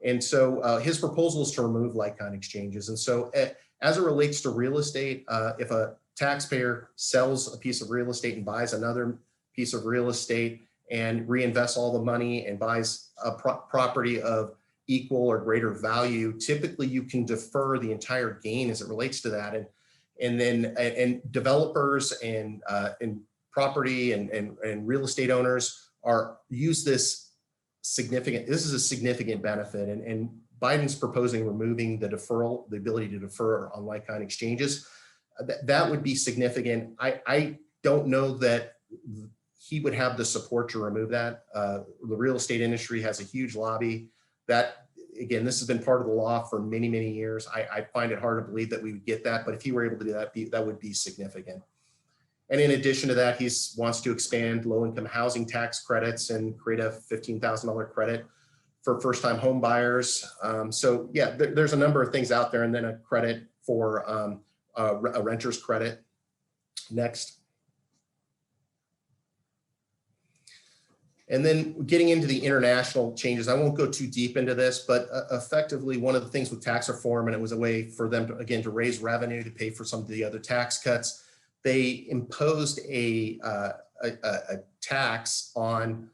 And so his proposal is to remove like-kind exchanges. And so as it relates to real estate, if a taxpayer sells a piece of real estate and buys another piece of real estate, and reinvests all the money and buys a property of equal or greater value, typically you can defer the entire gain as it relates to that. And developers and property and real estate owners use this significant. This is a significant benefit, and Biden's proposing removing the deferral, the ability to defer on like-kind exchanges. That would be significant. I don't know that he would have the support to remove that. The real estate industry has a huge lobby. That, again, this has been part of the law for many, many years. I find it hard to believe that we would get that, but if he were able to do that, that would be significant. And in addition to that, he wants to expand low-income housing tax credits and create a $15,000 credit for first-time home buyers. So yeah, there's a number of things out there, and then a credit for a renter's credit. Next. And then getting into the international changes, I won't go too deep into this, but effectively one of the things with tax reform, and it was a way for them to, again, to raise revenue to pay for some of the other tax cuts, they imposed a tax on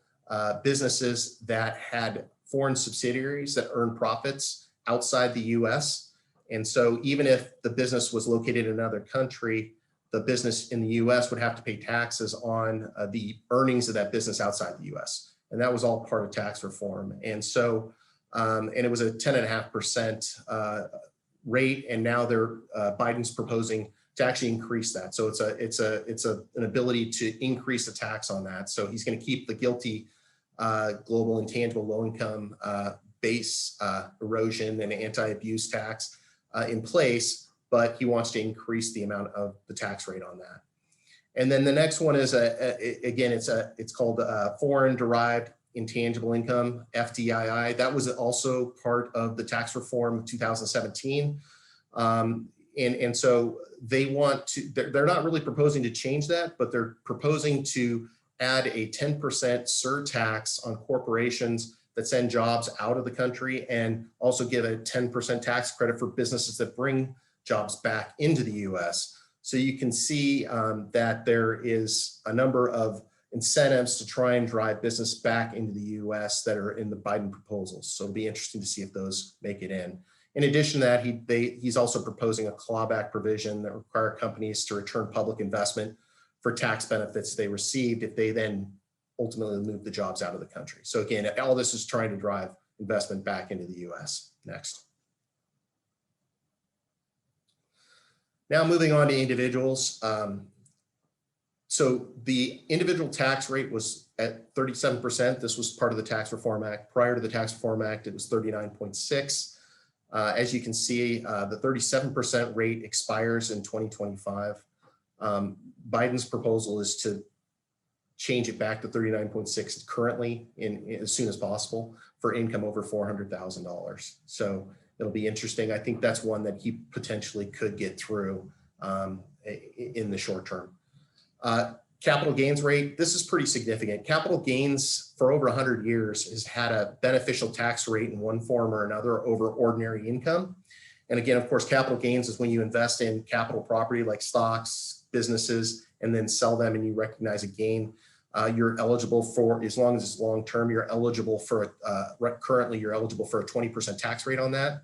businesses that had foreign subsidiaries that earn profits outside the US. And so even if the business was located in another country, the business in the US would have to pay taxes on the earnings of that business outside the US. And that was all part of tax reform. And so, and it was a 10.5% rate. And now Biden's proposing to actually increase that. So it's an ability to increase the tax on that. So he's going to keep the GILTI global intangible low-income base erosion and anti-abuse tax in place, but he wants to increase the amount of the tax rate on that. And then the next one is it's called foreign derived intangible income, FDII. That was also part of the tax reform of 2017. And so they want to, they're not really proposing to change that, but they're proposing to add a 10% surtax on corporations that send jobs out of the country, and also give a 10% tax credit for businesses that bring jobs back into the US. So you can see that there is a number of incentives to try and drive business back into the US that are in the Biden proposals. So it'll be interesting to see if those make it in. In addition to that, he's also proposing a clawback provision that require companies to return public investment for tax benefits they received if they then ultimately move the jobs out of the country. So again, all this is trying to drive investment back into the US. Next. Now moving on to individuals. So the individual tax rate was at 37%. This was part of the Tax Reform Act. Prior to the Tax Reform Act, it was 39.6. As you can see, the 37% rate expires in 2025. Biden's proposal is to change it back to 39.6 currently as soon as possible for income over $400,000. So it'll be interesting. I think that's one that he potentially could get through in the short term. Capital gains rate, this is pretty significant. Capital gains for over 100 years has had a beneficial tax rate in one form or another over ordinary income. And again, of course, capital gains is when you invest in capital property like stocks, businesses, and then sell them and you recognize a gain. You're eligible for, as long as it's long-term, you're eligible for, currently you're eligible for a 20% tax rate on that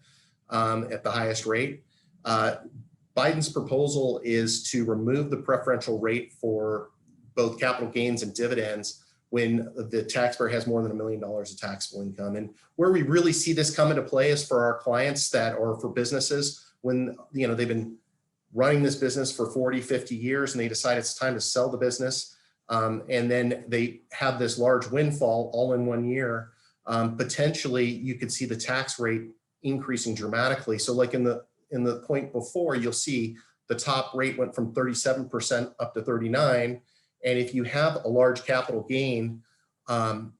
at the highest rate. Biden's proposal is to remove the preferential rate for both capital gains and dividends when the taxpayer has more than $1 million of taxable income. And where we really see this come into play is for our clients that, or for businesses, when they've been running this business for 40, 50 years and they decide it's time to sell the business. And then they have this large windfall all in 1 year. Potentially you could see the tax rate increasing dramatically. So like in the point before, you'll see the top rate went from 37% up to 39%. And if you have a large capital gain and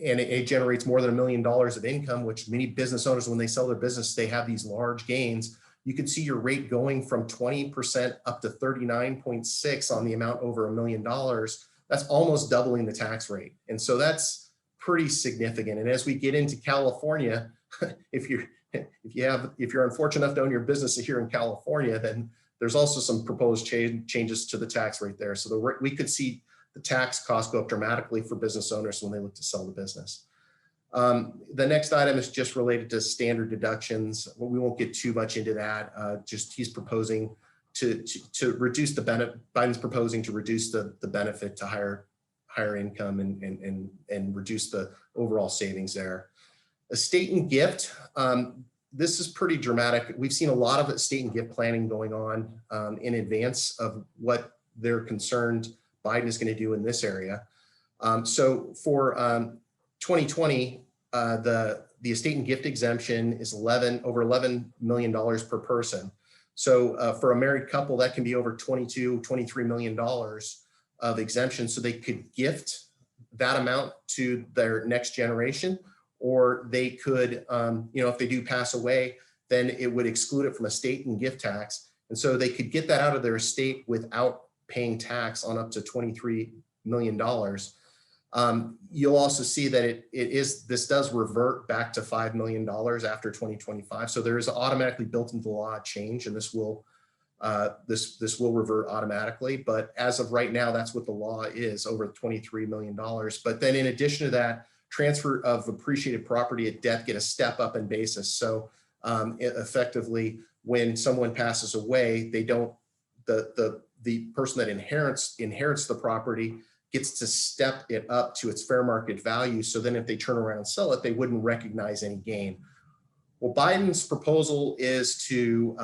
it generates more than $1 million of income, which many business owners, when they sell their business, they have these large gains, you could see your rate going from 20% up to 39.6 on the amount over $1 million. That's almost doubling the tax rate. And so that's pretty significant. And as we get into California, if you're unfortunate enough to own your business here in California, then there's also some proposed changes to the tax rate there. So we could see the tax costs go up dramatically for business owners when they look to sell the business. The next item is just related to standard deductions. Well, we won't get too much into that. Just he's proposing to reduce the benefit. Biden's proposing to reduce the benefit to higher income and reduce the overall savings there. Estate and gift. This is pretty dramatic. We've seen a lot of estate and gift planning going on in advance of what they're concerned Biden is going to do in this area. So for 2020, the estate and gift exemption is over $11 million per person. So for a married couple, that can be over $23 million of exemption. So they could gift that amount to their next generation, or they could, if they do pass away, then it would exclude it from estate and gift tax. And so they could get that out of their estate without paying tax on up to $23 million. You'll also see that this does revert back to $5 million after 2025. So there is automatically built into the law a change, and this will revert automatically. But as of right now, that's what the law is, over $23 million. But then in addition to that, transfer of appreciated property at death get a step up in basis. So effectively, when someone passes away, they don't, the person that inherits the property gets to step it up to its fair market value. So then if they turn around and sell it, they wouldn't recognize any gain. Well, Biden's proposal is to,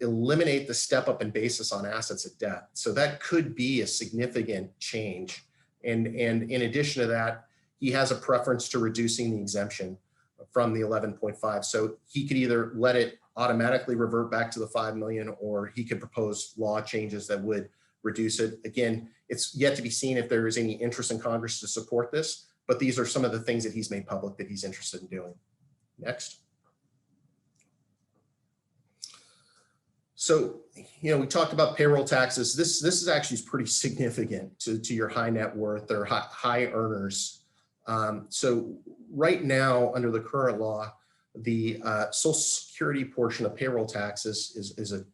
eliminate the step up in basis on assets at death. So that could be a significant change. And in addition to that, he has a preference to reducing the exemption from the 11.5. So he could either let it automatically revert back to the 5 million, or he could propose law changes that would reduce it. Again, it's yet to be seen if there is any interest in Congress to support this, but these are some of the things that he's made public that he's interested in doing. Next. So, we talked about payroll taxes. This is actually pretty significant to your high net worth or high earners. So right now, under the current law, the Social Security portion of payroll taxes is a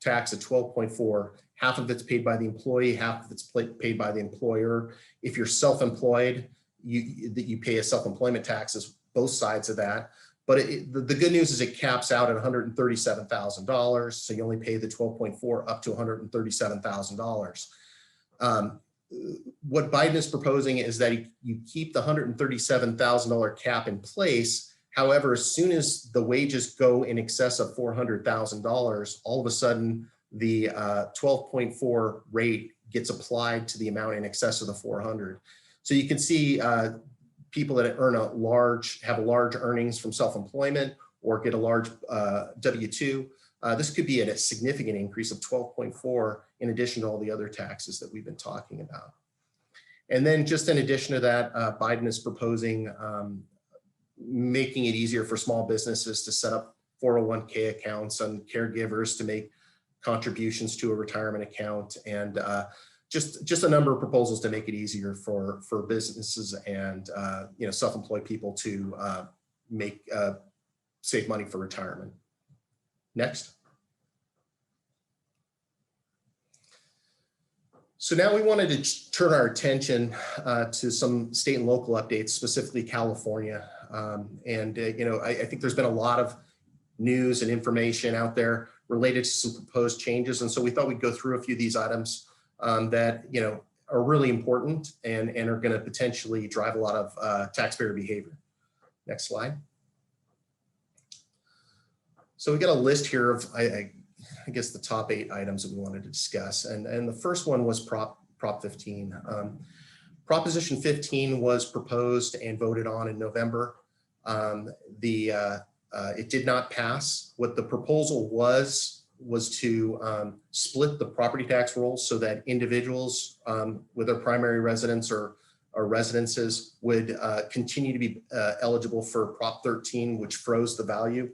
tax at 12.4. Half of it's paid by the employee, half of it's paid by the employer. If you're self-employed, you pay a self-employment taxes, both sides of that. But the good news is it caps out at $137,000. So you only pay the 12.4 up to $137,000. What Biden is proposing is that you keep the $137,000 cap in place. However, as soon as the wages go in excess of $400,000, all of a sudden the 12.4 rate gets applied to the amount in excess of the 400. So you can see people that have large earnings from self-employment or get a large W-2. This could be a significant increase of 12.4 in addition to all the other taxes that we've been talking about. And then just in addition to that, Biden is proposing making it easier for small businesses to set up 401k accounts and caregivers to make contributions to a retirement account, and just a number of proposals to make it easier for businesses and self-employed people to save money for retirement. Next. So now we wanted to turn our attention to some state and local updates, specifically California. I think there's been a lot of news and information out there related to some proposed changes. And so we thought we'd go through a few of these items that are really important and are going to potentially drive a lot of taxpayer behavior. Next slide. So we got a list here of I guess the top 8 items that we wanted to discuss, and the first one was Prop 15. Proposition 15 was proposed and voted on in November. It did not pass. What the proposal was to split the property tax rolls so that individuals with their primary residence or residences would continue to be eligible for Prop 13, which froze the value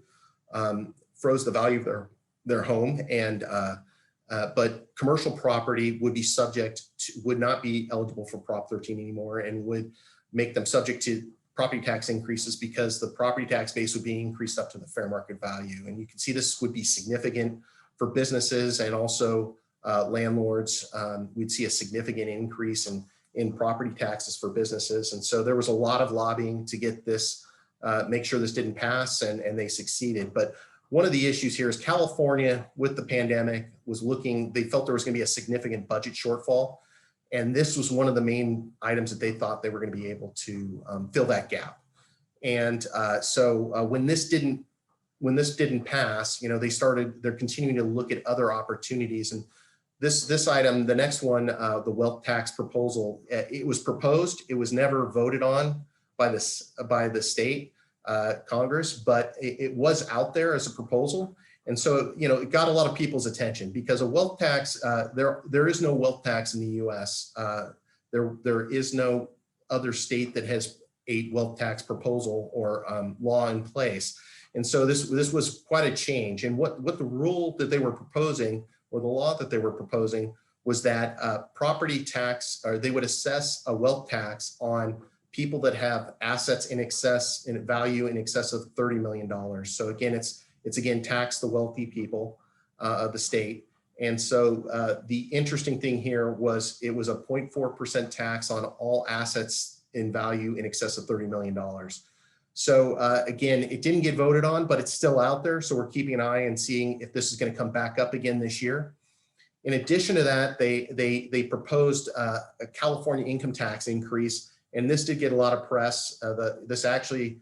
of their home, and but commercial property would not be eligible for Prop 13 anymore, and would make them subject to property tax increases because the property tax base would be increased up to the fair market value. And you can see this would be significant for businesses and also landlords, we'd see a significant increase in property taxes for businesses. And so there was a lot of lobbying to get this, make sure this didn't pass, and they succeeded. But one of the issues here is California, with the pandemic, was looking, they felt there was going to be a significant budget shortfall. And this was one of the main items that they thought they were going to be able to fill that gap. And so when this didn't pass, they're continuing to look at other opportunities. And this item, the next one, the wealth tax proposal, it was proposed. It was never voted on by the state Congress, but it was out there as a proposal. And so, it got a lot of people's attention because a wealth tax, there is no wealth tax in the US. There is no other state that has a wealth tax proposal or law in place. And so this was quite a change. And what the rule that they were proposing, or the law that they were proposing, was that property tax, or they would assess a wealth tax on people that have assets in value in excess of $30 million. So again, it's again tax the wealthy people of the state. And so the interesting thing here was it was a 0.4% tax on all assets in value in excess of $30 million. So again, it didn't get voted on, but it's still out there. So we're keeping an eye and seeing if this is going to come back up again this year. In addition to that, they proposed a California income tax increase, and this did get a lot of press. This actually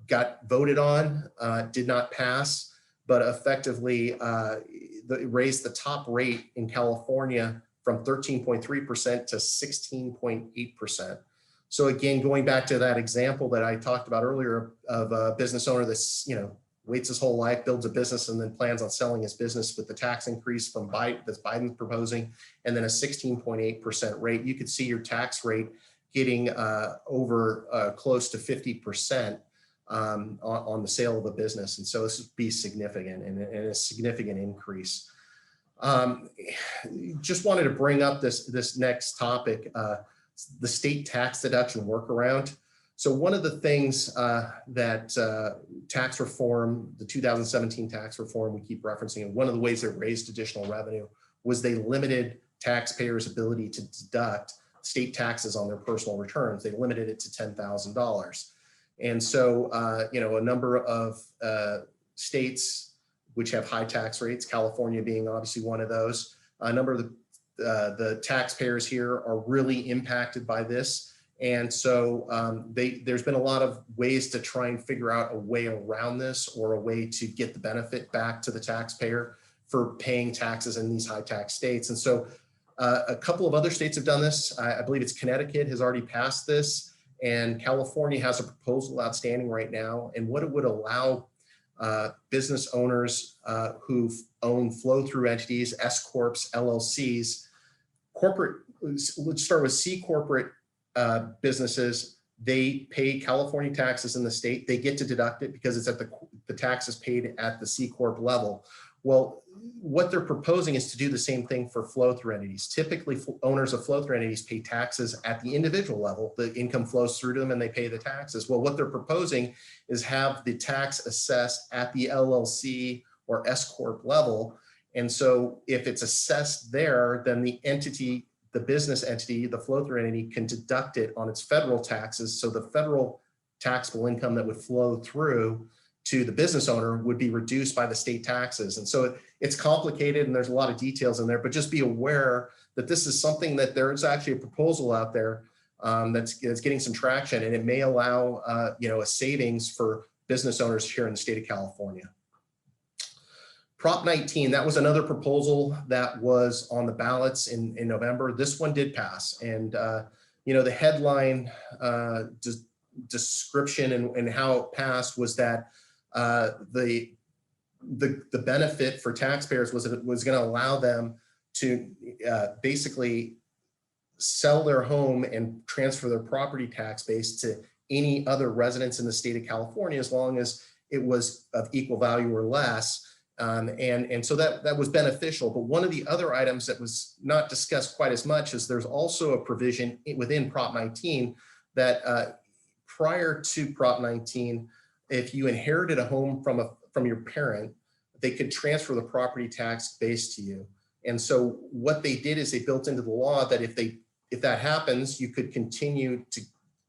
got voted on, did not pass, but effectively it raised the top rate in California from 13.3% to 16.8%. So again, going back to that example that I talked about earlier of a business owner that's, waits his whole life, builds a business, and then plans on selling his business with the tax increase from Biden's proposing, and then a 16.8% rate, you could see your tax rate getting over close to 50% on the sale of a business. And so this would be significant and a significant increase. Just wanted to bring up this next topic, the state tax deduction workaround. So one of the things that tax reform, the 2017 tax reform, we keep referencing, and one of the ways that raised additional revenue was they limited taxpayers' ability to deduct state taxes on their personal returns. They limited it to $10,000. And so, a number of states which have high tax rates, California being obviously one of those, a number of the taxpayers here are really impacted by this. And so there's been a lot of ways to try and figure out a way around this, or a way to get the benefit back to the taxpayer for paying taxes in these high tax states. And so a couple of other states have done this. I believe it's Connecticut has already passed this, and California has a proposal outstanding right now. And what it would allow business owners who own flow-through entities, S Corps, LLCs, let's start with C corporate businesses. They pay California taxes in the state. They get to deduct it because it's at the tax is paid at the C Corp level. Well, what they're proposing is to do the same thing for flow-through entities. Typically, owners of flow-through entities pay taxes at the individual level. The income flows through to them and they pay the taxes. Well, what they're proposing is have the tax assessed at the LLC or S Corp level. And so if it's assessed there, then the entity, the business entity, the flow-through entity, can deduct it on its federal taxes. So the federal taxable income that would flow through to the business owner would be reduced by the state taxes. And so it's complicated and there's a lot of details in there, but just be aware that this is something that there's actually a proposal out there that's getting some traction, and it may allow a savings for business owners here in the state of California. Prop 19, that was another proposal that was on the ballots in November. This one did pass. And, the headline description and how it passed was that the benefit for taxpayers was that it was going to allow them to basically sell their home and transfer their property tax base to any other residents in the state of California, as long as it was of equal value or less. And so that was beneficial. But one of the other items that was not discussed quite as much is there's also a provision within Prop 19 that prior to Prop 19, if you inherited a home from your parent, they could transfer the property tax base to you. And so what they did is they built into the law that if that happens, you could continue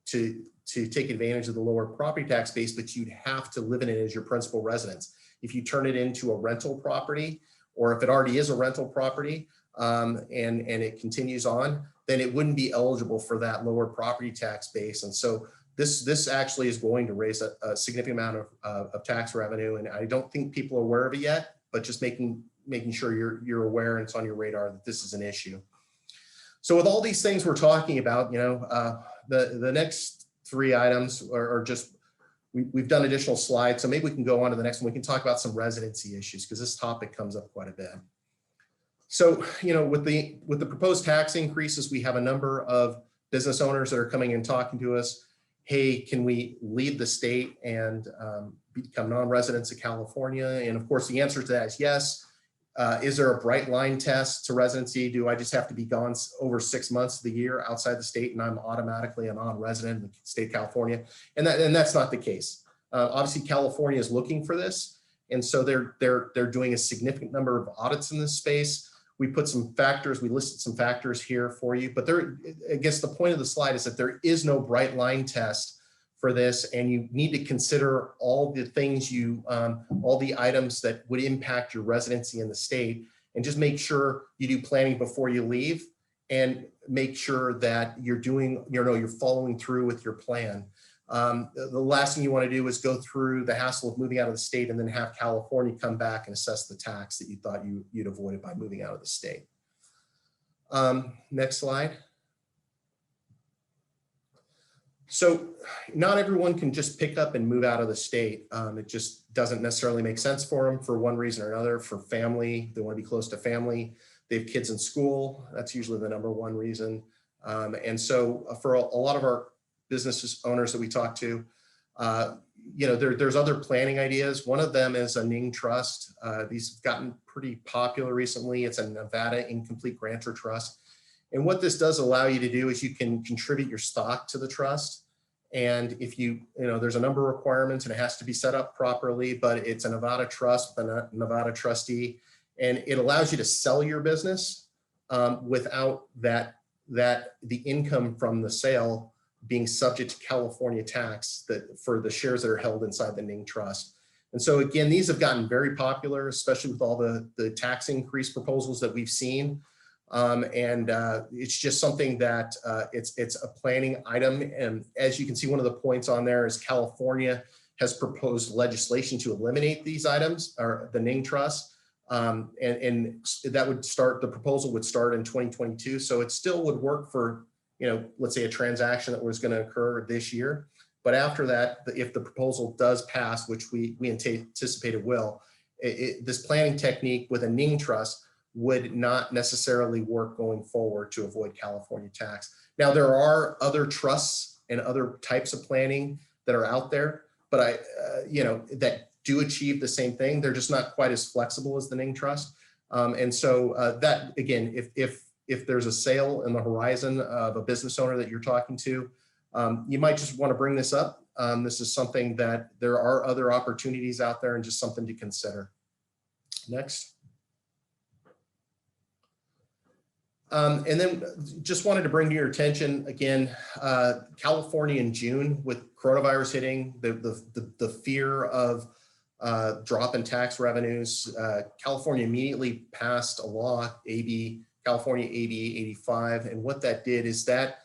to take advantage of the lower property tax base, but you'd have to live in it as your principal residence. If you turn it into a rental property, or if it already is a rental property, and it continues on, then it wouldn't be eligible for that lower property tax base. And so this actually is going to raise a significant amount of tax revenue. And I don't think people are aware of it yet, but just making sure you're aware and it's on your radar that this is an issue. So with all these things we're talking about, the next three items are just, we've done additional slides. So maybe we can go on to the next one. We can talk about some residency issues because this topic comes up quite a bit. So, with the proposed tax increases, we have a number of business owners that are coming and talking to us. Hey, can we leave the state and become non-residents of California? And of course, the answer to that is yes. Is there a bright line test to residency? Do I just have to be gone over 6 months of the year outside the state and I'm automatically a non-resident in the state of California? And that's not the case. Obviously, California is looking for this. And so they're doing a significant number of audits in this space. We put some factors, we listed some factors here for you, but I guess the point of the slide is that there is no bright line test for this, and you need to consider all the things all the items that would impact your residency in the state, and just make sure you do planning before you leave, and make sure that you're following through with your plan. The last thing you want to do is go through the hassle of moving out of the state and then have California come back and assess the tax that you thought you'd avoided by moving out of the state. Next slide. So not everyone can just pick up and move out of the state. It just doesn't necessarily make sense for them for one reason or another. For family, they want to be close to family. They have kids in school. That's usually the number one reason. And so for a lot of our business owners that we talk to, there's other planning ideas. One of them is a NING trust. These have gotten pretty popular recently. It's a Nevada Incomplete Grantor Trust. And what this does allow you to do is you can contribute your stock to the trust. And if there's a number of requirements and it has to be set up properly, but it's a Nevada trust with a Nevada trustee, and it allows you to sell your business without the income from the sale being subject to California tax for the shares that are held inside the NING trust. And so again, these have gotten very popular, especially with all the tax increase proposals that we've seen. It's just something that it's a planning item. And as you can see, one of the points on there is California has proposed legislation to eliminate these items, or the NING trust. And that would the proposal would start in 2022. So it still would work for, let's say a transaction that was going to occur this year. But after that, if the proposal does pass, which we anticipate it will, this planning technique with a NING trust would not necessarily work going forward to avoid California tax. Now, there are other trusts and other types of planning that are out there, but that do achieve the same thing. They're just not quite as flexible as the NING trust. And so that, again, if there's a sale in the horizon of a business owner that you're talking to, you might just want to bring this up. This is something that there are other opportunities out there and just something to consider. Next. And then just wanted to bring to your attention, again, California in June with coronavirus hitting, the fear of drop in tax revenues, California immediately passed a law, California AB 85. And what that did is that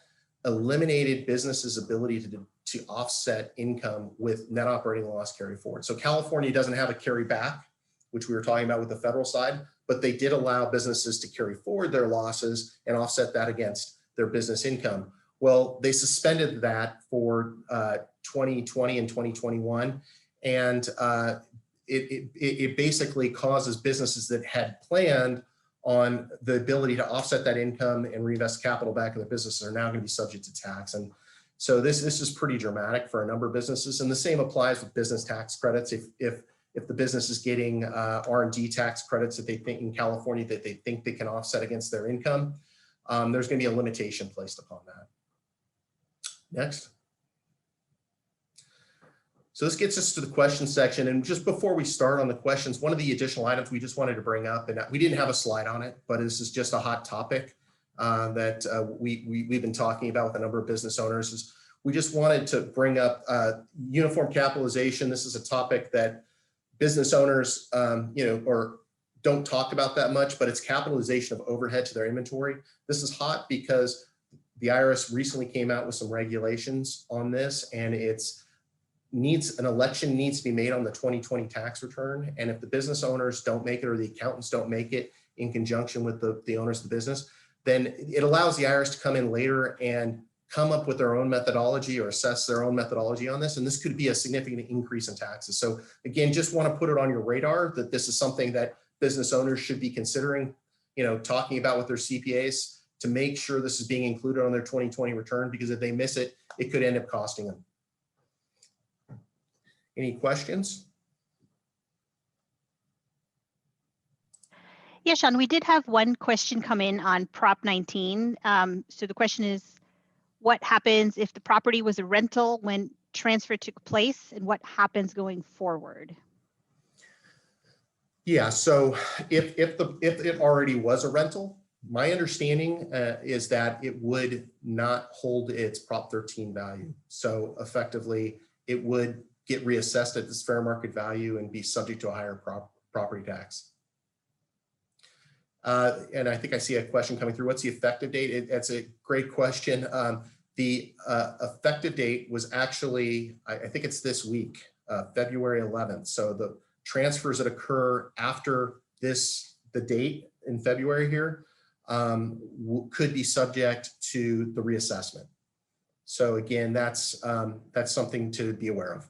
eliminated businesses' ability to offset income with net operating loss carry forward. So California doesn't have a carry back, which we were talking about with the federal side, but they did allow businesses to carry forward their losses and offset that against their business income. Well, they suspended that for 2020 and 2021. And it basically causes businesses that had planned on the ability to offset that income and reinvest capital back in their businesses are now going to be subject to tax. And so this is pretty dramatic for a number of businesses. And the same applies with business tax credits. If the business is getting R&D tax credits that they think in California that they think they can offset against their income, there's going to be a limitation placed upon that. Next. So this gets us to the question section. And just before we start on the questions, one of the additional items we just wanted to bring up, and we didn't have a slide on it, but this is just a hot topic that we've been talking about with a number of business owners, is we just wanted to bring up uniform capitalization. This is a topic that business owners, or don't talk about that much, but it's capitalization of overhead to their inventory. This is hot because the IRS recently came out with some regulations on this, and an election needs to be made on the 2020 tax return. And if the business owners don't make it, or the accountants don't make it in conjunction with the owners of the business, then it allows the IRS to come in later and come up with their own methodology or assess their own methodology on this. And this could be a significant increase in taxes. So again, just want to put it on your radar that this is something that business owners should be considering, talking about with their CPAs to make sure this is being included on their 2020 return, because if they miss it, it could end up costing them. Any questions? Yeah, Sean, we did have one question come in on Prop 19. So the question is, what happens if the property was a rental when transfer took place, and what happens going forward? Yeah, so if it already was a rental, my understanding is that it would not hold its Prop 13 value. So effectively, it would get reassessed at its fair market value and be subject to a higher property tax. And I think I see a question coming through. What's the effective date? That's a great question. The effective date was actually, I think it's this week, February 11th. So the transfers that occur after the date in February here could be subject to the reassessment. So again, that's something to be aware of.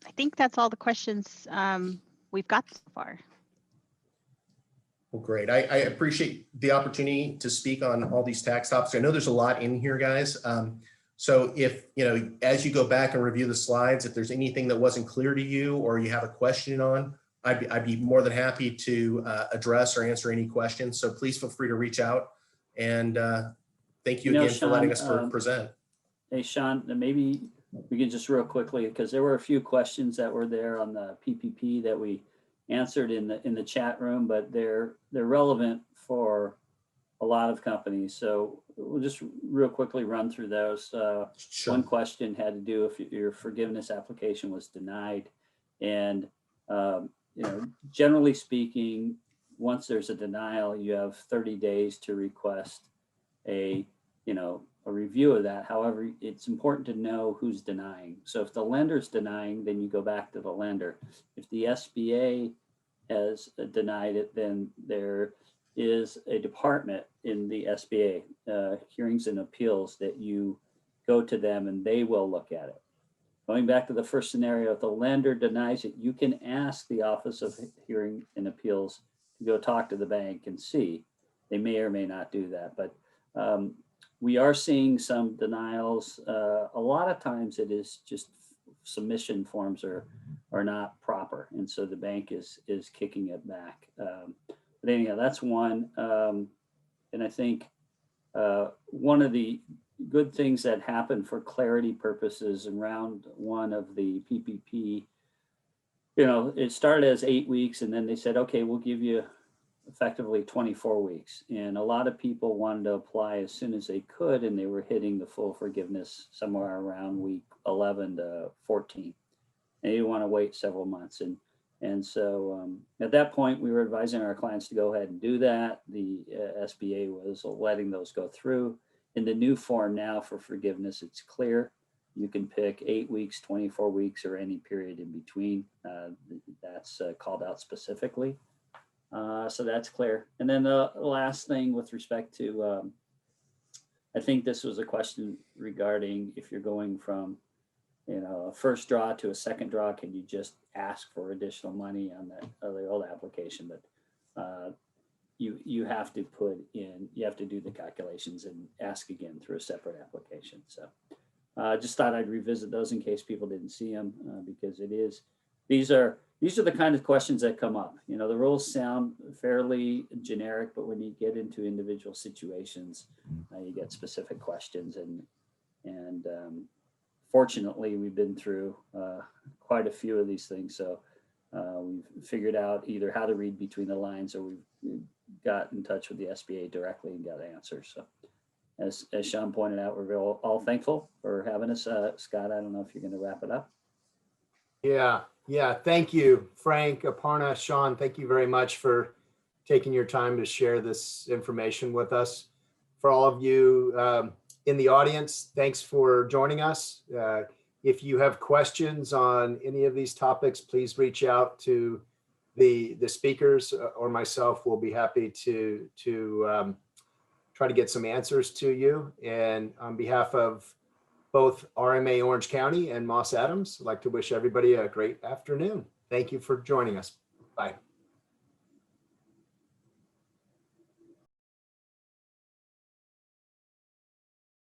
I think that's all the questions we've got so far. Well, great. I appreciate the opportunity to speak on all these tax topics. I know there's a lot in here, guys. So if, as you go back and review the slides, if there's anything that wasn't clear to you or you have a question on, I'd be more than happy to address or answer any questions. So please feel free to reach out. And thank you again for letting us present. Hey, Sean, maybe we can just real quickly, because there were a few questions that were there on the PPP that we answered in the chat room, but they're relevant for a lot of companies. So we'll just real quickly run through those. Sure. One question had to do if your forgiveness application was denied. And, generally speaking, once there's a denial, you have 30 days to request a review of that. However, it's important to know who's denying. So if the lender's denying, then you go back to the lender. If the SBA has denied it, then there is a department in the SBA, hearings and appeals, that you go to them and they will look at it. Going back to the first scenario, if the lender denies it, you can ask the Office of Hearing and Appeals to go talk to the bank and see. They may or may not do that, but we are seeing some denials. A lot of times it is just submission forms are not proper, and so the bank is kicking it back. But anyhow, that's one. And I think one of the good things that happened for clarity purposes in round one of the PPP, it started as 8 weeks, and then they said, okay, we'll give you effectively 24 weeks. And a lot of people wanted to apply as soon as they could, and they were hitting the full forgiveness somewhere around week 11 to 14. And you want to wait several months. And so at that point, we were advising our clients to go ahead and do that. The SBA was letting those go through. In the new form now for forgiveness, it's clear. You can pick 8 weeks, 24 weeks, or any period in between. That's called out specifically. So that's clear. And then the last thing with respect to, I think this was a question regarding if you're going from, a first draw to a second draw, can you just ask for additional money on the old application? But you have to you have to do the calculations and ask again through a separate application. So just thought I'd revisit those in case people didn't see them, because these are these are the kind of questions that come up. You know, the rules sound fairly generic, but when you get into individual situations, you get specific questions. And fortunately, we've been through quite a few of these things. So we've figured out either how to read between the lines, or we've got in touch with the SBA directly and got answers. So as Sean pointed out, we're all thankful for having us. Scott, I don't know if you're going to wrap it up. Yeah. Thank you, Frank, Aparna, Sean. Thank you very much for taking your time to share this information with us. For all of you in the audience, thanks for joining us. If you have questions on any of these topics, please reach out to the speakers or myself. We'll be happy to try to get some answers to you. And on behalf of both RMA Orange County and Moss Adams, I'd like to wish everybody a great afternoon. Thank you for joining us. Bye.